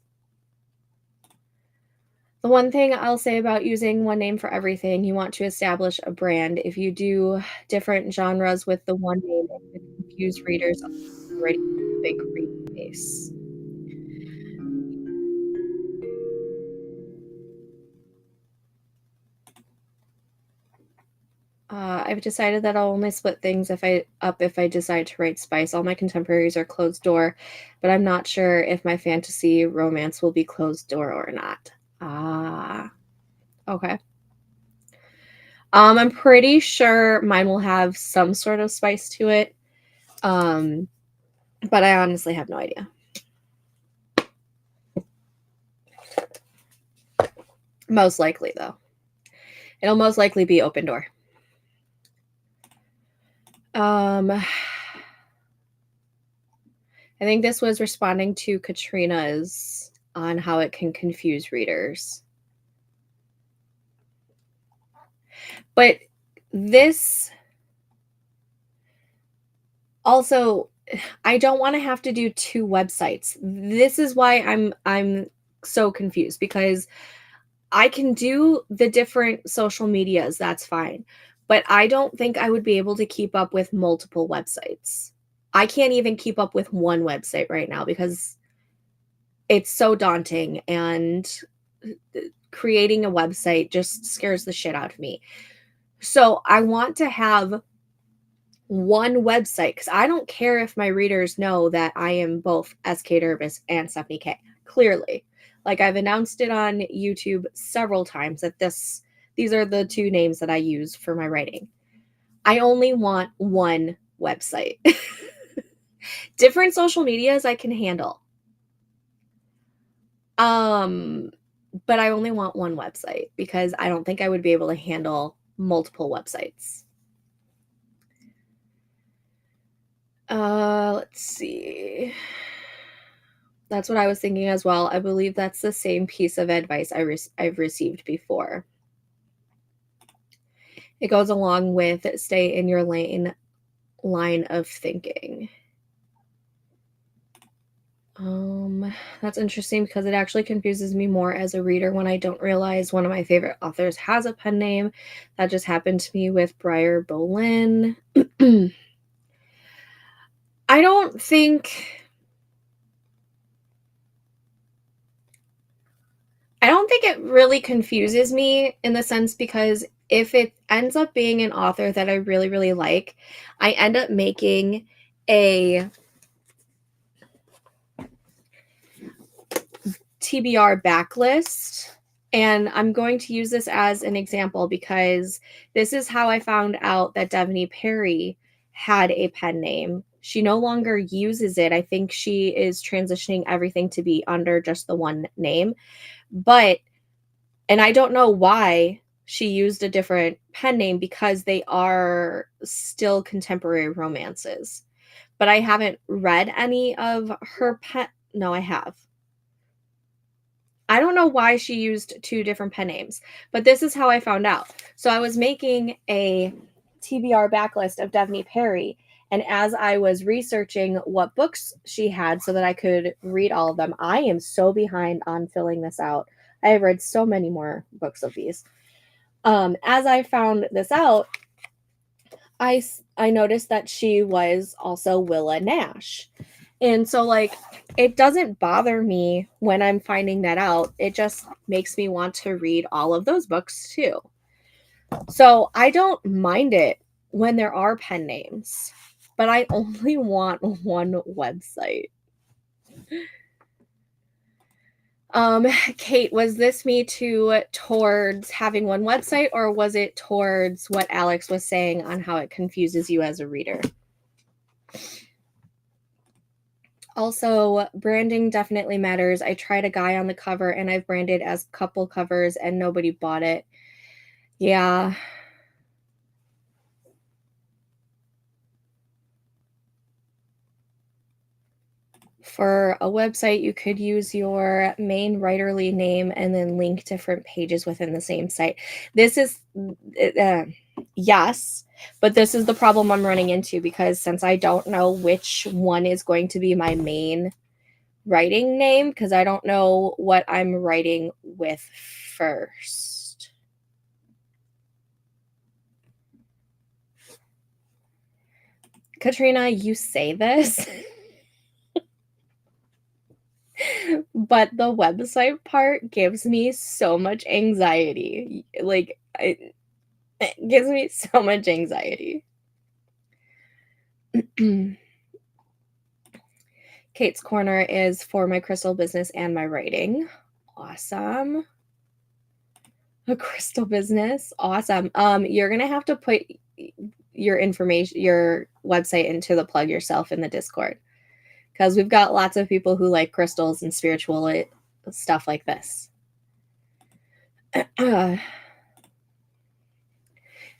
The one thing I'll say about using one name for everything, you want to establish a brand. If you do different genres with the one name, it could confuse readers already have a big reader base. I've decided that I'll only split things if I decide to write spice. All my contemporaries are closed door, but I'm not sure if my fantasy romance will be closed door or not. Ah, okay. I'm pretty sure mine will have some sort of spice to it. But I honestly have no idea. Most likely, though. It'll most likely be open door. I think this was responding to Katrina's on how it can confuse readers. But this also, I don't want to have to do 2 websites. This is why I'm so confused, because I can do the different social medias, that's fine. But I don't think I would be able to keep up with multiple websites. I can't even keep up with one website right now because it's so daunting, and creating a website just scares the shit out of me. So I want to have one website because I don't care if my readers know that I am both SK Dervis and Stephanie K. Clearly. Like, I've announced it on YouTube several times that these are the 2 names that I use for my writing. I only want one website. Different social medias I can handle. But I only want one website because I don't think I would be able to handle multiple websites. Let's see. That's what I was thinking as well. I believe that's the same piece of advice I've received before. It goes along with stay in your line of thinking. That's interesting because it actually confuses me more as a reader when I don't realize one of my favorite authors has a pen name. That just happened to me with Briar Bolin. I don't think it really confuses me in the sense, because if it ends up being an author that I really, really like, I end up making a TBR backlist. And I'm going to use this as an example because this is how I found out that Devaney Perry had a pen name. She no longer uses it. I think she is transitioning everything to be under just the one name. And I don't know why she used a different pen name because they are still contemporary romances. But I haven't read any of her No, I have. I don't know why she used 2 different pen names, but this is how I found out. So I was making a TBR backlist of Devaney Perry, and as I was researching what books she had so that I could read all of them, I am so behind on filling this out. I have read so many more books of these. As I found this out, I noticed that she was also Willa Nash. And so, like, it doesn't bother me when I'm finding that out. It just makes me want to read all of those books too. So I don't mind it when there are pen names, but I only want one website. Kate, was this me towards having one website, or was it towards what Alex was saying on how it confuses you as a reader? Also, branding definitely matters. I tried a guy on the cover and I've branded as couple covers and nobody bought it. Yeah. For a website, you could use your main writerly name and then link different pages within the same site. This is, yes, but this is the problem I'm running into because since I don't know which one is going to be my main writing name because I don't know what I'm writing with first. Katrina, you say this, but the website part gives me so much anxiety. Like, it gives me so much anxiety. Kate's Corner is for my crystal business and my writing. Awesome. A crystal business. Awesome. You're going to have to put your information, your website into the plug yourself in the Discord, because we've got lots of people who like crystals and spiritual stuff like this. And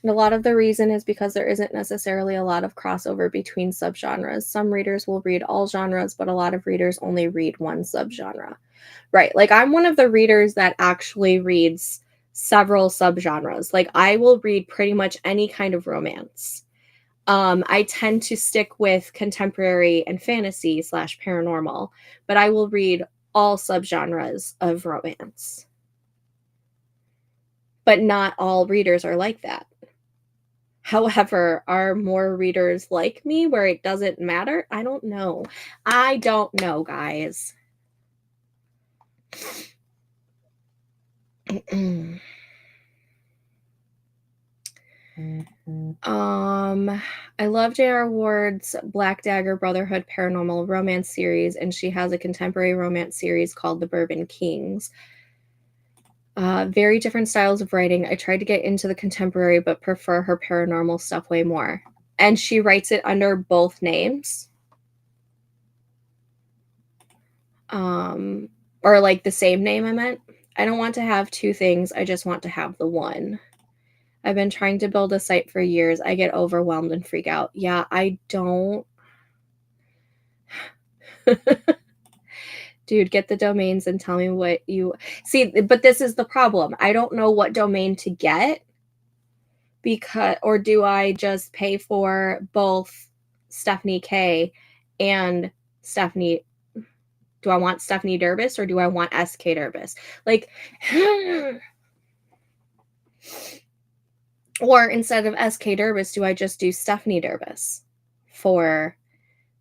a lot of the reason is because there isn't necessarily a lot of crossover between subgenres. Some readers will read all genres, but a lot of readers only read one subgenre. Right. Like, I'm one of the readers that actually reads several subgenres. Like, I will read pretty much any kind of romance. I tend to stick with contemporary and fantasy / paranormal, but I will read all subgenres of romance. But not all readers are like that. However, are more readers like me where it doesn't matter? I don't know. I don't know, guys. I love J.R. Ward's Black Dagger Brotherhood Paranormal Romance series, and she has a contemporary romance series called The Bourbon Kings. Very different styles of writing. I tried to get into the contemporary, but prefer her paranormal stuff way more. And she writes it under both names. Or like the same name, I meant. I don't want to have two things. I just want to have the one. I've been trying to build a site for years. I get overwhelmed and freak out. Yeah, I don't. Dude, get the domains and tell me what you see. But this is the problem. I don't know what domain to get, because, or do I just pay for both Stephanie K and Stephanie? Do I want Stephanie Durbis or do I want SK Durbis? Like, or instead of SK Durbis, do I just do Stephanie Durbis for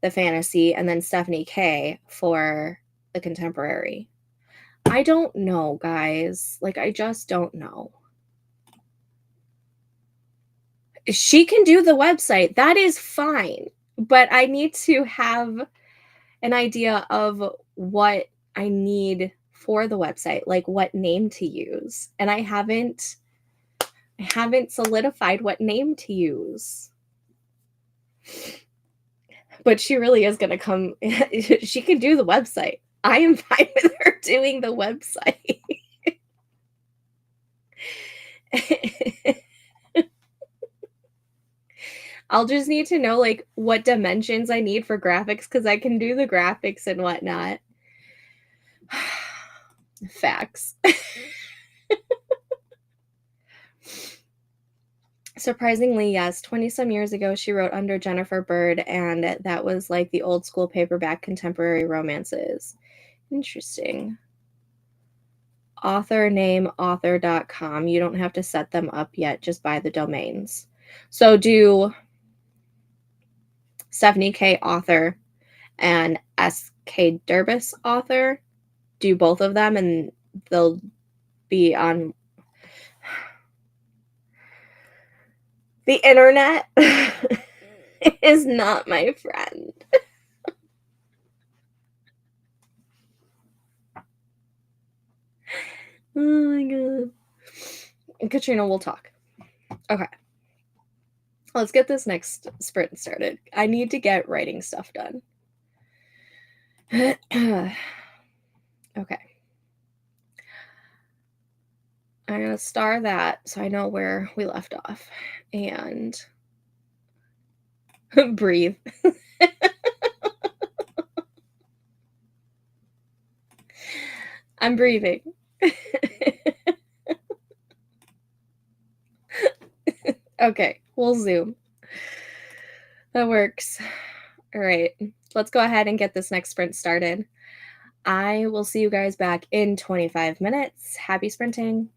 the fantasy and then Stephanie K for the contemporary? I don't know, guys. Like, I just don't know. She can do the website. That is fine. But I need to have an idea of what I need for the website, like what name to use. And I haven't solidified what name to use. But she really is going to come. She can do the website. I am fine with her doing the website. I'll just need to know like what dimensions I need for graphics, because I can do the graphics and whatnot. Facts. Surprisingly, yes, 20-some years ago, she wrote under Jennifer Bird, and that was like the old school paperback contemporary romances. Interesting. Author name, author.com. You don't have to set them up yet, just buy the domains. So do Stephanie K. author and SK Durbis author. Do both of them, and they'll be on the internet. Is not my friend. Oh my god. Katrina, we'll talk. Okay. Let's get this next sprint started. I need to get writing stuff done. Okay. I'm going to star that so I know where we left off. And breathe. I'm breathing. Okay, we'll zoom. That works. All right, let's go ahead and get this next sprint started. I will see you guys back in 25 minutes. Happy sprinting.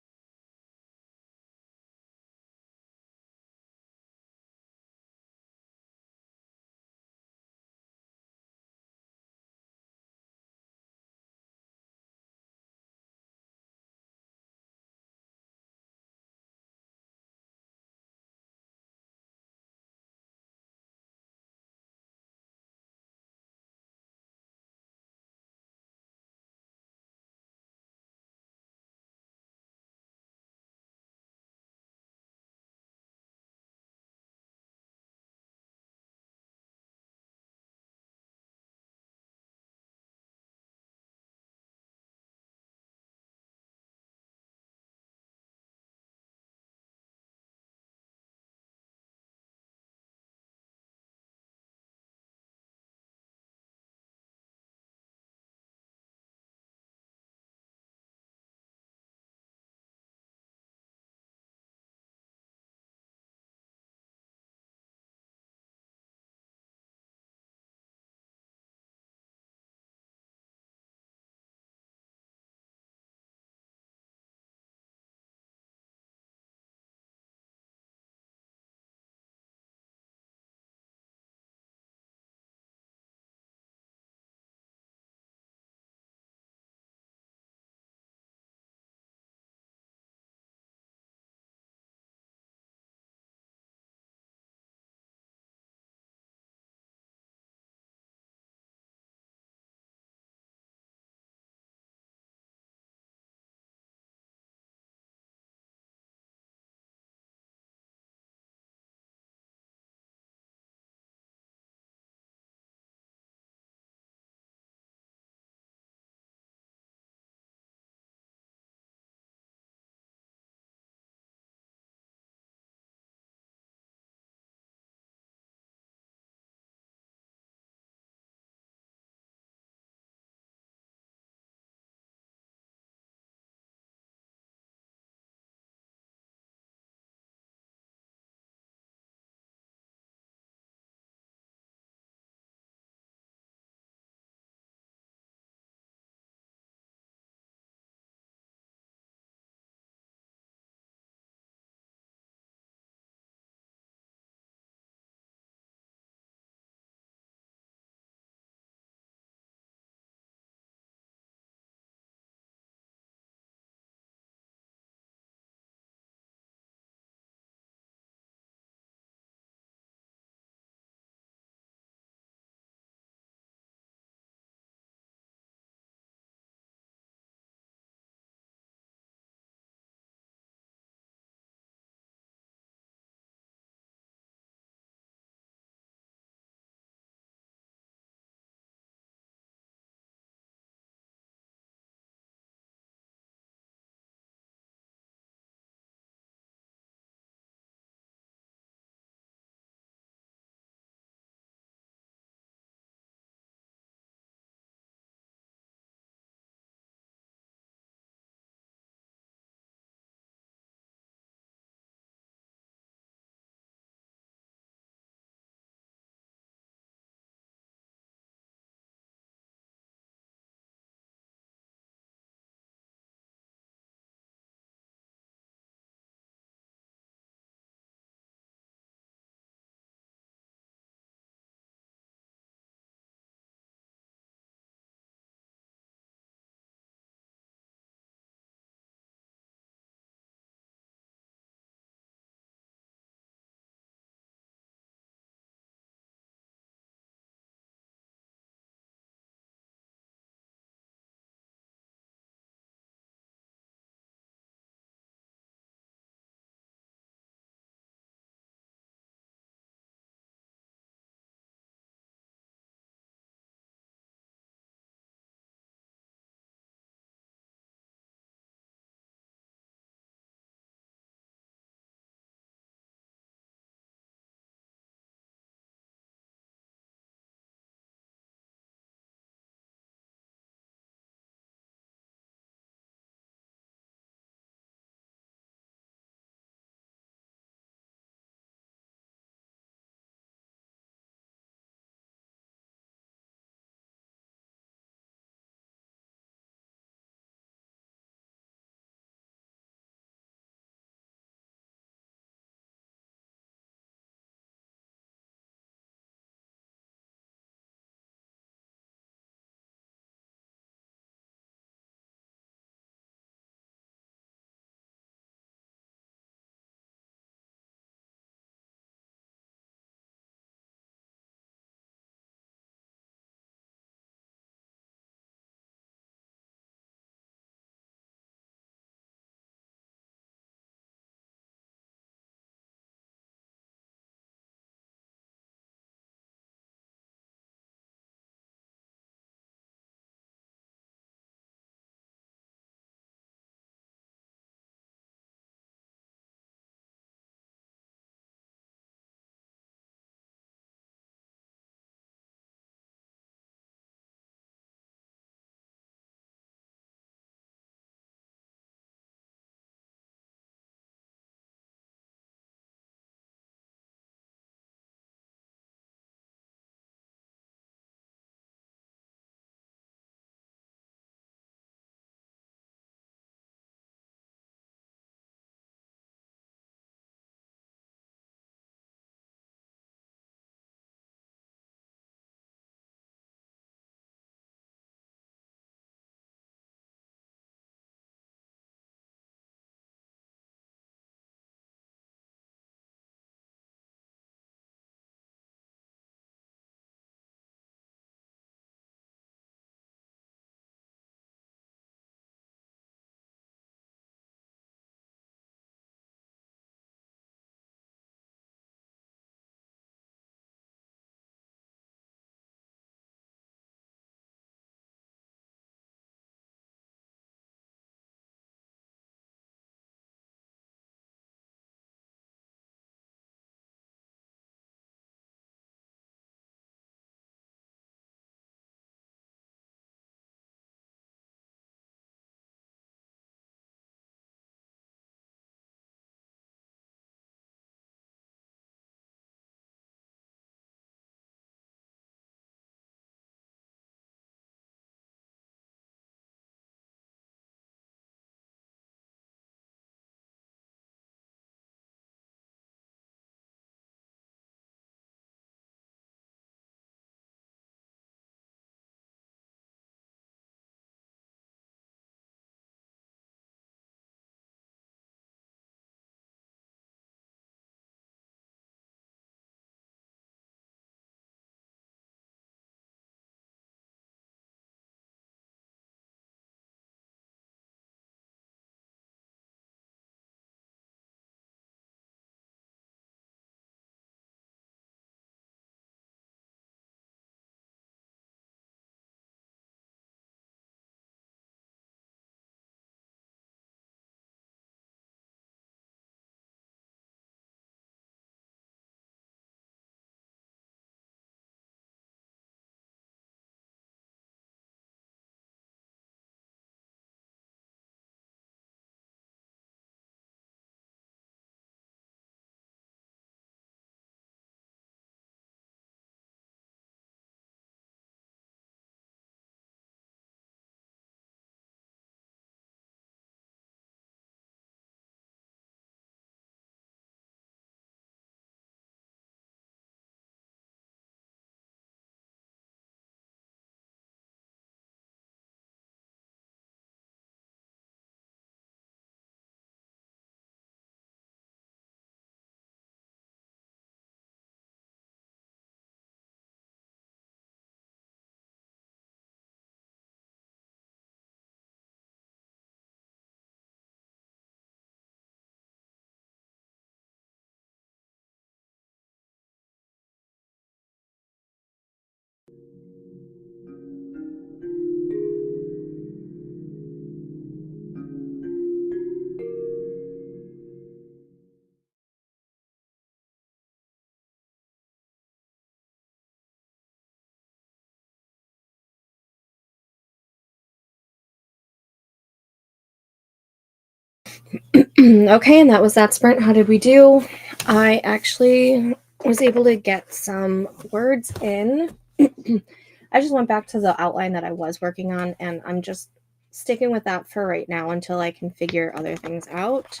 Okay, and that was that sprint. How did we do? I actually was able to get some words in. I just went back to the outline that I was working on, and I'm just sticking with that for right now until I can figure other things out.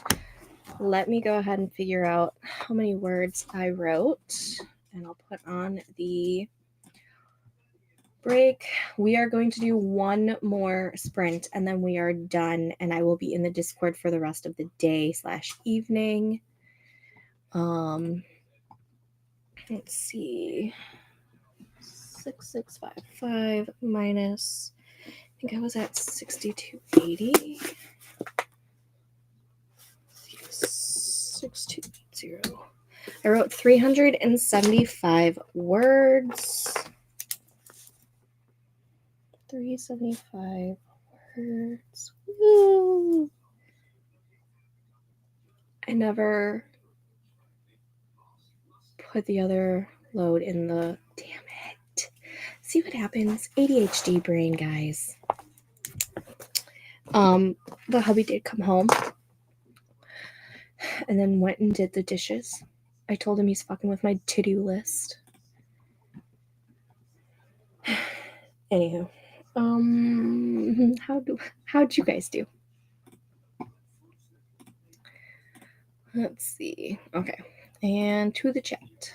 Let me go ahead and figure out how many words I wrote, and I'll put on the break. We are going to do one more sprint, and then we are done, and I will be in the Discord for the rest of the day / evening. Let's see. 6655 minus, I think I was at 6280. 6280. I wrote 375 words. 375 words. Woo! I never put the other load in the, damn it. See what happens? ADHD brain, guys. The hubby did come home and then went and did the dishes. I told him he's fucking with my to-do list. Anywho, how'd you guys do? Let's see. Okay, and to the chat.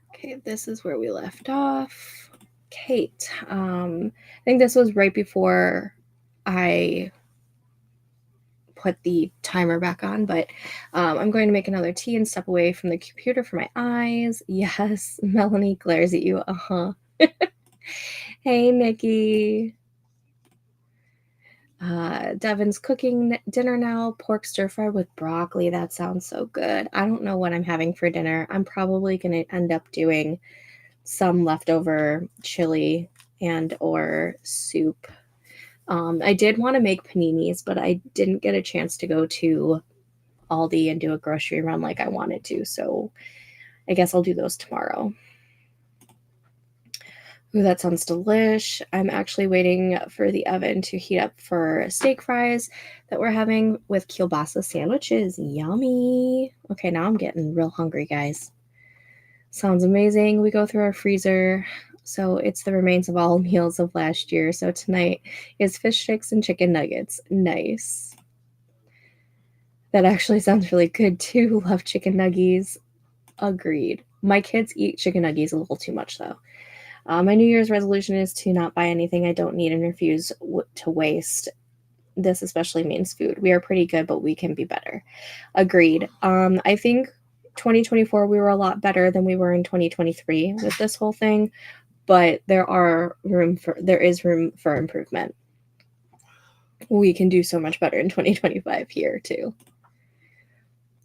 Okay, this is where we left off. Kate, I think this was right before I put the timer back on, but I'm going to make another tea and step away from the computer for my eyes. Yes, Melanie glares at you. Uh-huh. Hey, Nikki. Devin's cooking dinner now. Pork stir fry with broccoli. That sounds so good. I don't know what I'm having for dinner. I'm probably going to end up doing some leftover chili and or soup. I did want to make paninis, but I didn't get a chance to go to Aldi and do a grocery run like I wanted to. So I guess I'll do those tomorrow. Ooh, that sounds delish. I'm actually waiting for the oven to heat up for steak fries that we're having with kielbasa sandwiches. Yummy. Okay, now I'm getting real hungry, guys. Sounds amazing. We go through our freezer. So it's the remains of all meals of last year. So tonight is fish sticks and chicken nuggets. Nice. That actually sounds really good too. Love chicken nuggies. Agreed. My kids eat chicken nuggies a little too much though. My New Year's resolution is to not buy anything I don't need and refuse to waste. This especially means food. We are pretty good, but we can be better. Agreed. I think 2024 we were a lot better than we were in 2023 with this whole thing, but there is room for improvement. We can do so much better in 2025 here too.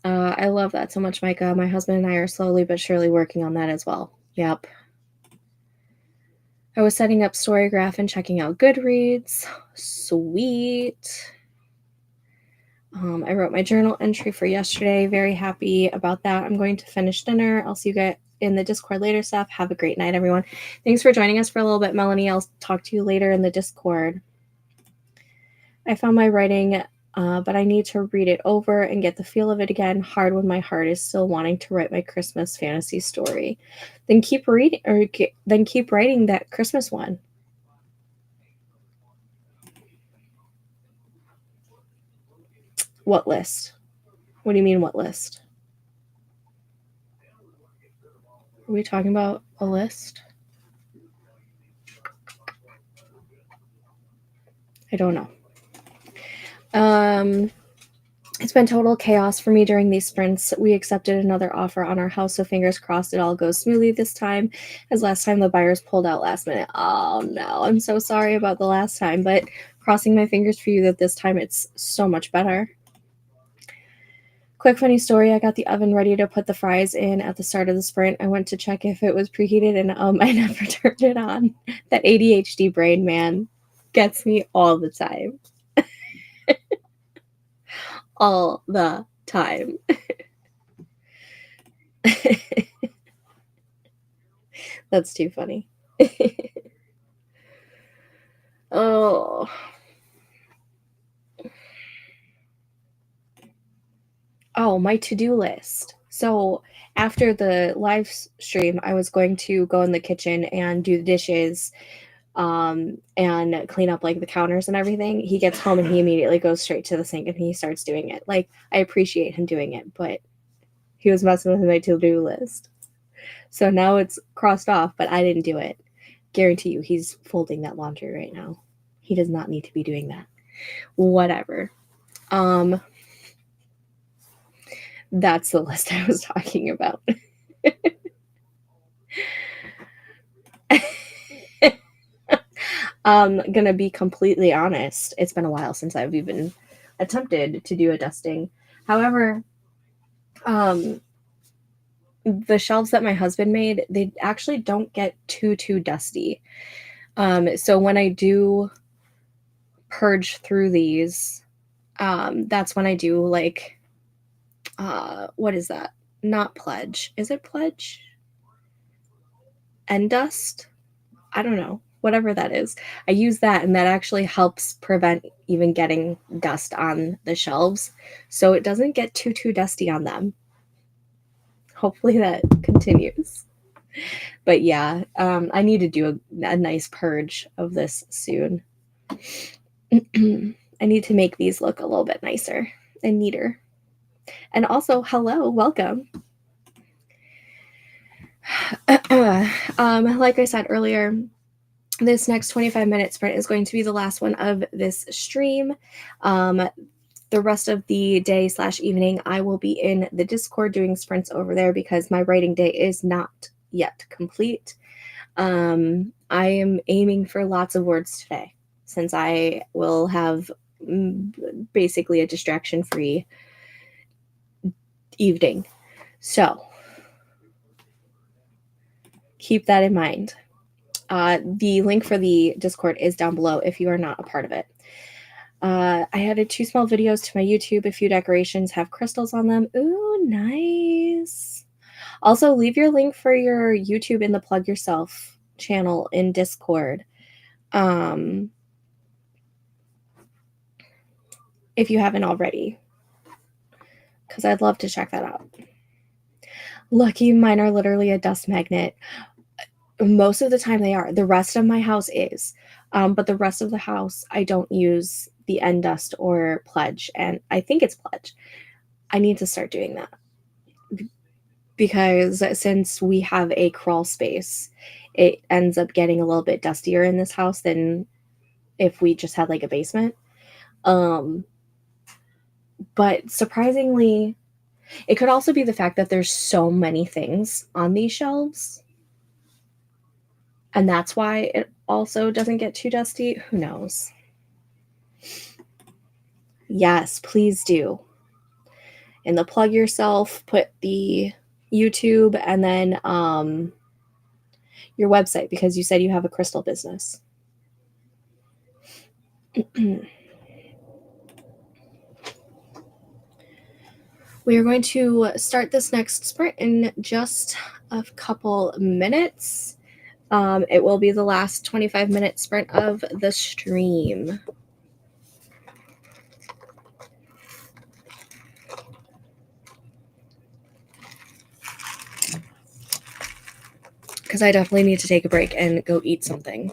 I love that so much, Micah. My husband and I are slowly but surely working on that as well. Yep. I was setting up Storygraph and checking out Goodreads. Sweet. I wrote my journal entry for yesterday. Very happy about that. I'm going to finish dinner. I'll see you guys in the Discord later, Steph. Have a great night, everyone. Thanks for joining us for a little bit, Melanie. I'll talk to you later in the Discord. I found my writing, but I need to read it over and get the feel of it again. Hard when my heart is still wanting to write my Christmas fantasy story. Then keep reading, then keep writing that Christmas one. What list? What do you mean, what list? Are we talking about a list? I don't know. It's been total chaos for me during these sprints. We accepted another offer on our house, so fingers crossed it all goes smoothly this time, as last time the buyers pulled out last minute. Oh no, I'm so sorry about the last time, but crossing my fingers for you that this time it's so much better. Quick funny story, I got the oven ready to put the fries in at the start of the sprint. I went to check if it was preheated and I never turned it on. That ADHD brain, man, gets me all the time. All the time. That's too funny. Oh. Oh, my to-do list. So after the live stream, I was going to go in the kitchen and do the dishes, and clean up like the counters and everything. He gets home and he immediately goes straight to the sink and he starts doing it. Like, I appreciate him doing it, but he was messing with my to-do list. So now it's crossed off, but I didn't do it. Guarantee you, he's folding that laundry right now. He does not need to be doing that. Whatever. That's the list I was talking about. I'm gonna be completely honest. It's been a while since I've even attempted to do a dusting. However, the shelves that my husband made, they actually don't get too dusty. So when I do purge through these, that's when I do like, what is that? Not pledge. Is it pledge? End dust? I don't know. Whatever that is. I use that, and that actually helps prevent even getting dust on the shelves. So it doesn't get too dusty on them. Hopefully that continues. But yeah, I need to do a nice purge of this soon. I need to make these look a little bit nicer and neater. And also, hello, welcome. Like I said earlier, this next 25-minute sprint is going to be the last one of this stream. The rest of the day / evening, I will be in the Discord doing sprints over there because my writing day is not yet complete. I am aiming for lots of words today, since I will have basically a distraction-free evening. So keep that in mind. The link for the Discord is down below if you are not a part of it. I added 2 small videos to my YouTube. A few decorations have crystals on them. Ooh, nice. Also, leave your link for your YouTube in the Plug Yourself channel in Discord. If you haven't already, because I'd love to check that out. Lucky, mine are literally a dust magnet. Most of the time they are. The rest of my house is. But the rest of the house, I don't use the end dust or pledge. And I think it's pledge. I need to start doing that. Because since we have a crawl space, it ends up getting a little bit dustier in this house than if we just had like a basement. But surprisingly, it could also be the fact that there's so many things on these shelves. And that's why it also doesn't get too dusty. Who knows? Yes, please do. In the Plug Yourself, put the YouTube and then your website, because you said you have a crystal business. We are going to start this next sprint in just a couple minutes. It will be the last 25-minute sprint of the stream. Because I definitely need to take a break and go eat something.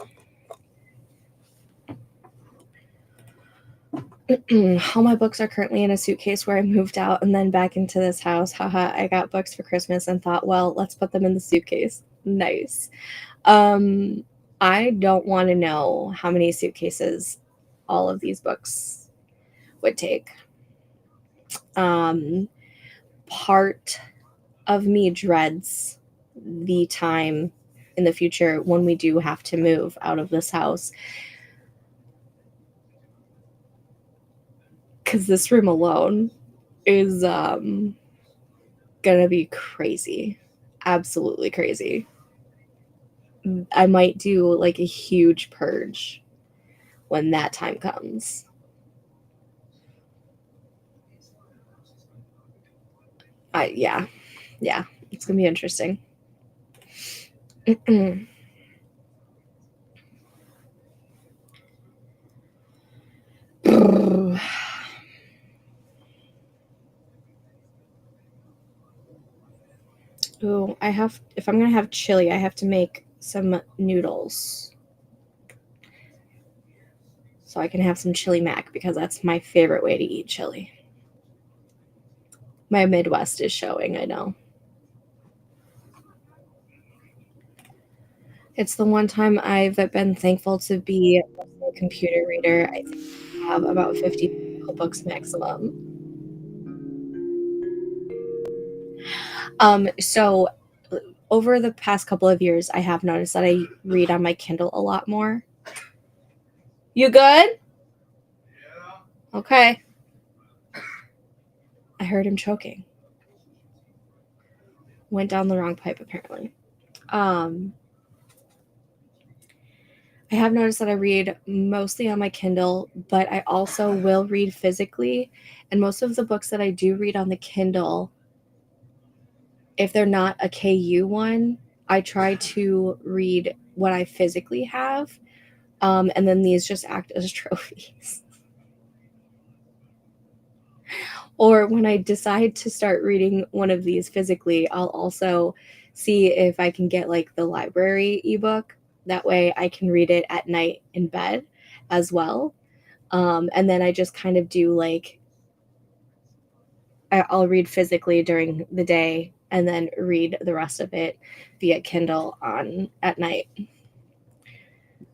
All my books are currently in a suitcase where I moved out and then back into this house. Haha, I got books for Christmas and thought, well, let's put them in the suitcase. Nice. I don't want to know how many suitcases all of these books would take. Part of me dreads the time in the future when we do have to move out of this house. Because this room alone is gonna be crazy. Absolutely crazy. I might do like a huge purge when that time comes. Yeah, it's gonna be interesting. Ooh, if I'm gonna have chili, I have to make some noodles. So I can have some chili mac because that's my favorite way to eat chili. My Midwest is showing, I know. It's the one time I've been thankful to be a computer reader. I think I have about 50 books maximum. So over the past couple of years, I have noticed that I read on my Kindle a lot more. You good? Okay. I heard him choking. Went down the wrong pipe, apparently. I have noticed that I read mostly on my Kindle, but I also will read physically. And most of the books that I do read on the Kindle, if they're not a KU one, I try to read what I physically have. And then these just act as trophies. Or when I decide to start reading one of these physically, I'll also see if I can get like the library ebook. That way I can read it at night in bed as well. And then I just kind of do like, I'll read physically during the day and then read the rest of it via Kindle on at night.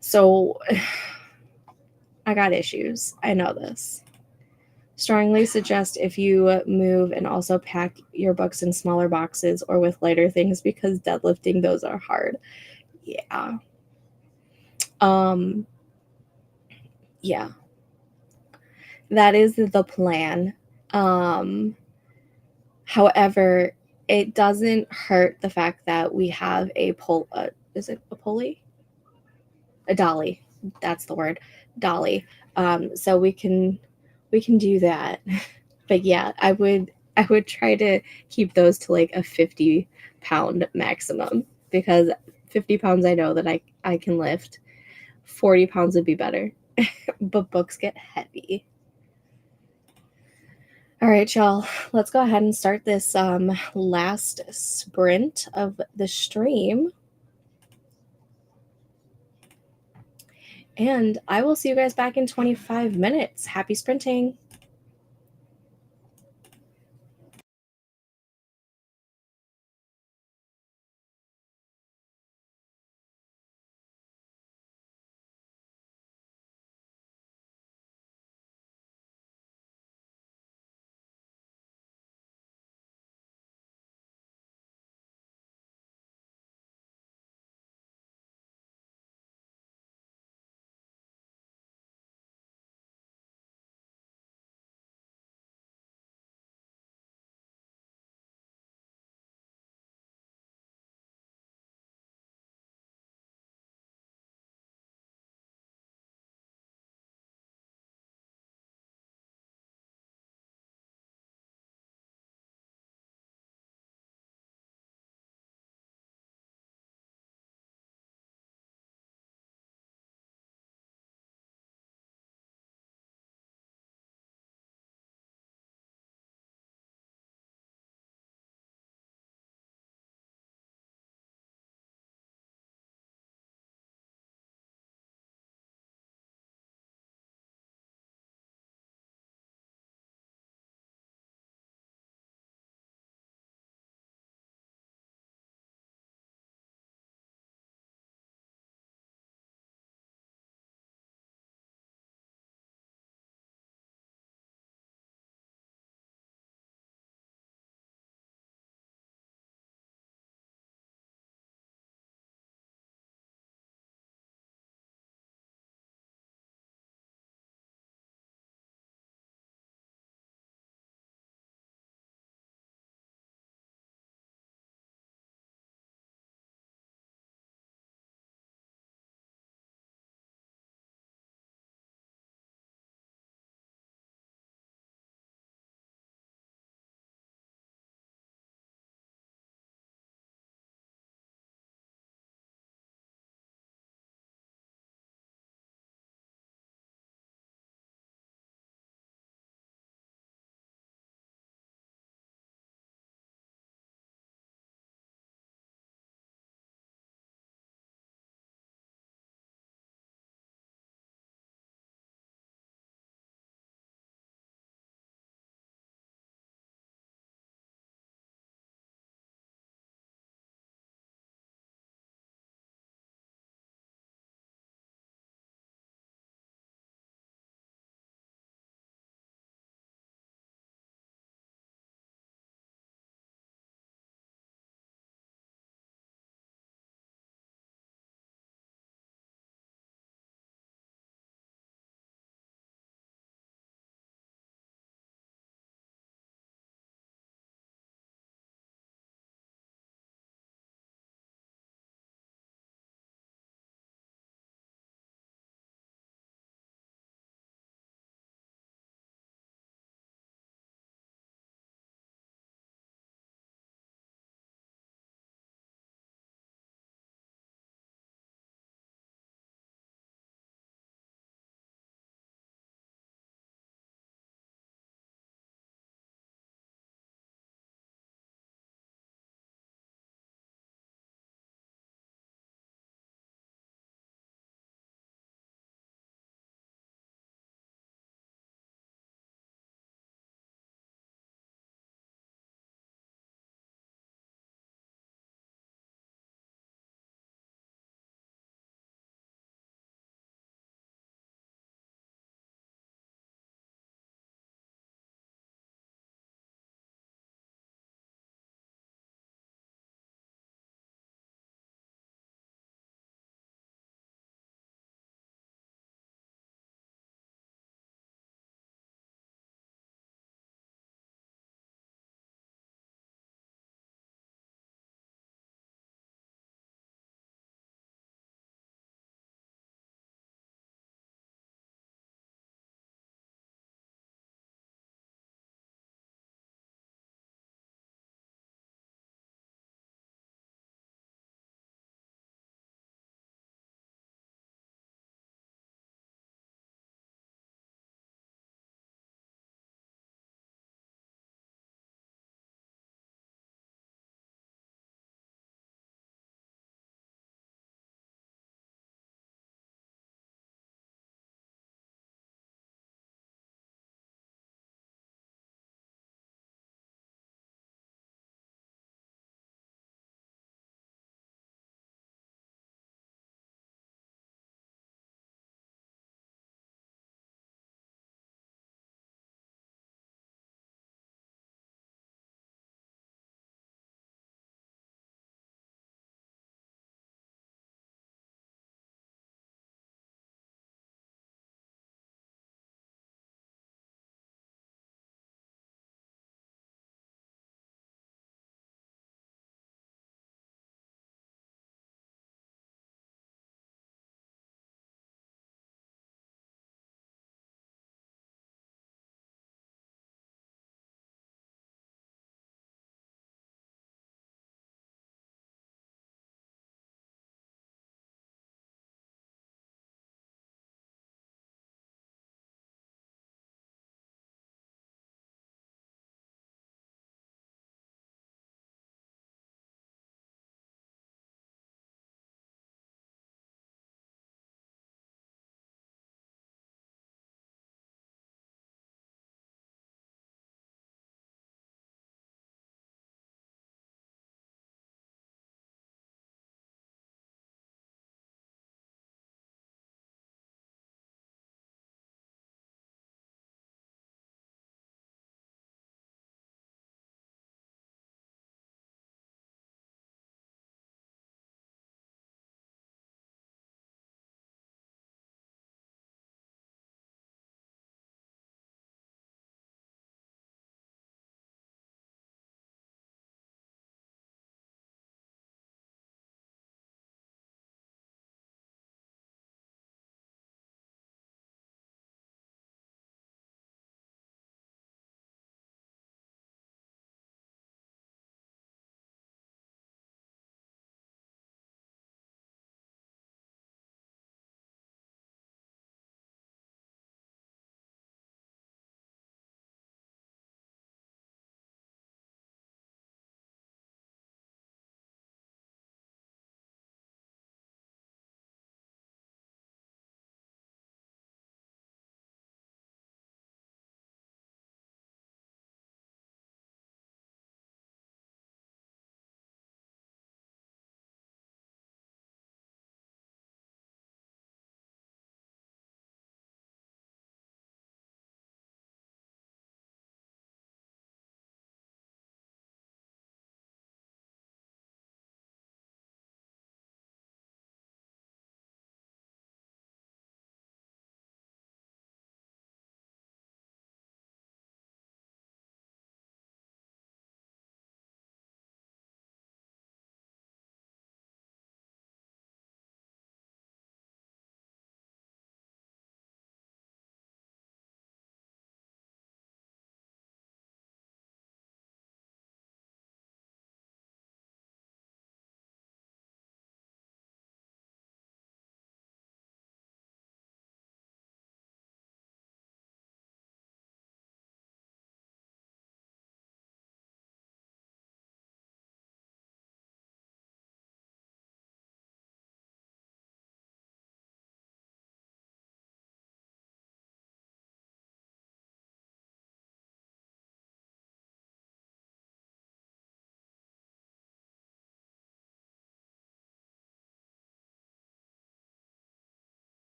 So I got issues. I know this. Strongly suggest if you move and also pack your books in smaller boxes or with lighter things because deadlifting those are hard. Yeah. Um yeah. That is the plan. Um However, it doesn't hurt the fact that we have is it a pulley? A dolly. That's the word. Dolly. So we can do that. But yeah, I would try to keep those to like a 50-pound maximum because 50 pounds I know that I can lift. 40 pounds would be better. But books get heavy. All right, y'all. Let's go ahead and start this last sprint of the stream. And I will see you guys back in 25 minutes. Happy sprinting.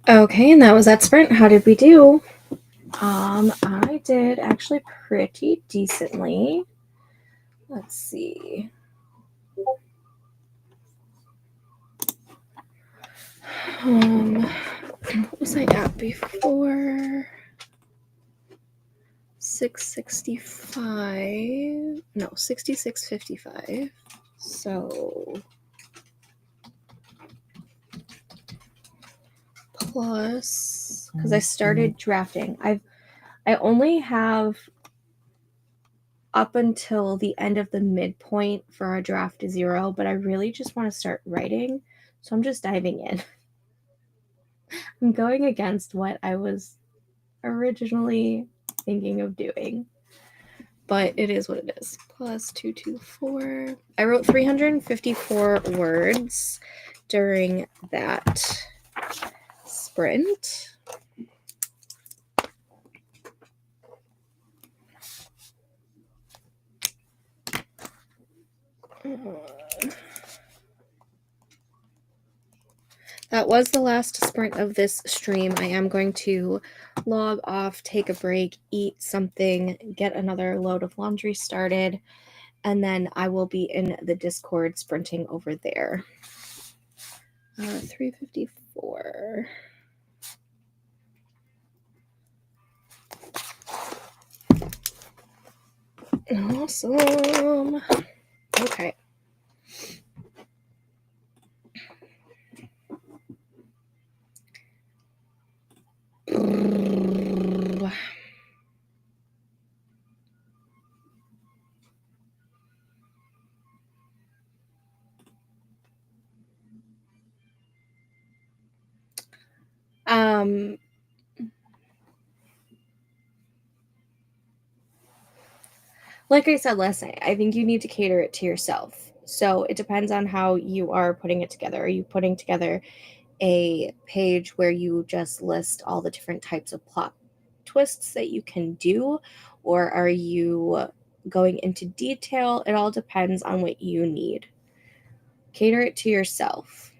Okay, and that was that sprint. How did we do? I did actually pretty decently. Let's see. What was I at before? 665. No, 6655. So plus, because I started drafting. I only have up until the end of the midpoint for our draft 0, but I really just want to start writing. So I'm just diving in. I'm going against what I was originally thinking of doing. But it is what it is. Plus 224. I wrote 354 words during that sprint. That was the last sprint of this stream. I am going to log off, take a break, eat something, get another load of laundry started, and then I will be in the Discord sprinting over there. 354. Awesome. Okay. Like I said last night, I think you need to cater it to yourself. So it depends on how you are putting it together. Are you putting together a page where you just list all the different types of plot twists that you can do, or are you going into detail? It all depends on what you need. Cater it to yourself.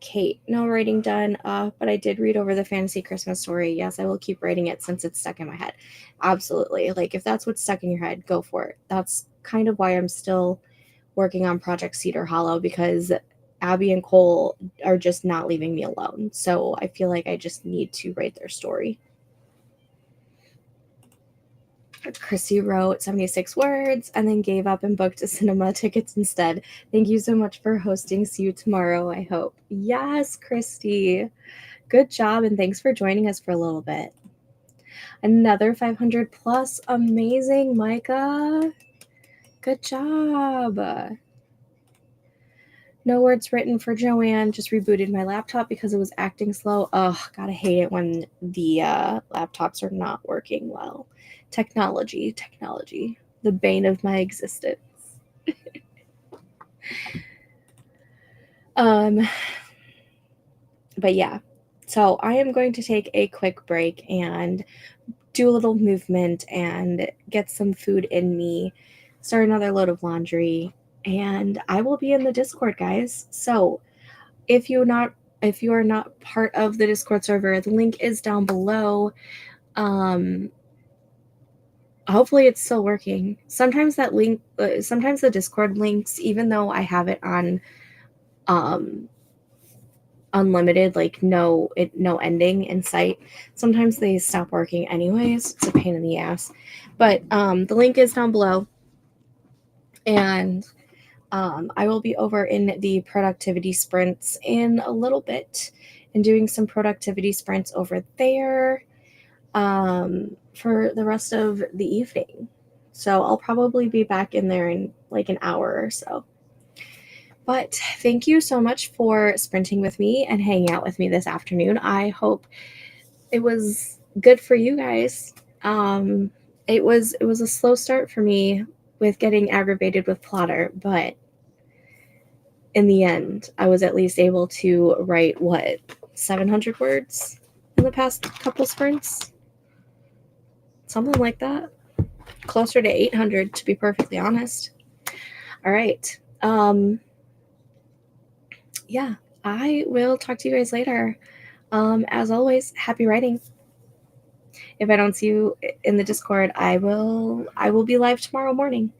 Kate, no writing done, but I did read over the fantasy Christmas story. Yes, I will keep writing it since it's stuck in my head. Absolutely. Like, if that's what's stuck in your head, go for it. That's kind of why I'm still working on Project Cedar Hollow, because Abby and Cole are just not leaving me alone. So I feel like I just need to write their story. Chrissy wrote 76 words and then gave up and booked cinema tickets instead. Thank you so much for hosting. See you tomorrow, I hope. Yes, Christy. Good job, and thanks for joining us for a little bit. Another 500 plus. Amazing, Micah. Good job. No words written for Joanne. Just rebooted my laptop because it was acting slow. Oh, God, I hate it when the laptops are not working well. Technology. The bane of my existence. But yeah, so I am going to take a quick break and do a little movement and get some food in me, start another load of laundry, and I will be in the Discord, guys. So if you are not part of the Discord server, the link is down below. Hopefully it's still working. Sometimes that link, sometimes the Discord links, even though I have it on unlimited, like no ending in sight, sometimes they stop working anyways. It's a pain in the ass. But the link is down below, and I will be over in the productivity sprints in a little bit and doing some productivity sprints over there for the rest of the evening. So I'll probably be back in there in like an hour or so. But thank you so much for sprinting with me and hanging out with me this afternoon. I hope it was good for you guys. It was a slow start for me with getting aggravated with Plotter, but in the end, I was at least able to write 700 words in the past couple sprints, something like that. Closer to 800, to be perfectly honest. All right. Yeah. I will talk to you guys later. As always, happy writing. If I don't see you in the Discord, I will be live tomorrow morning.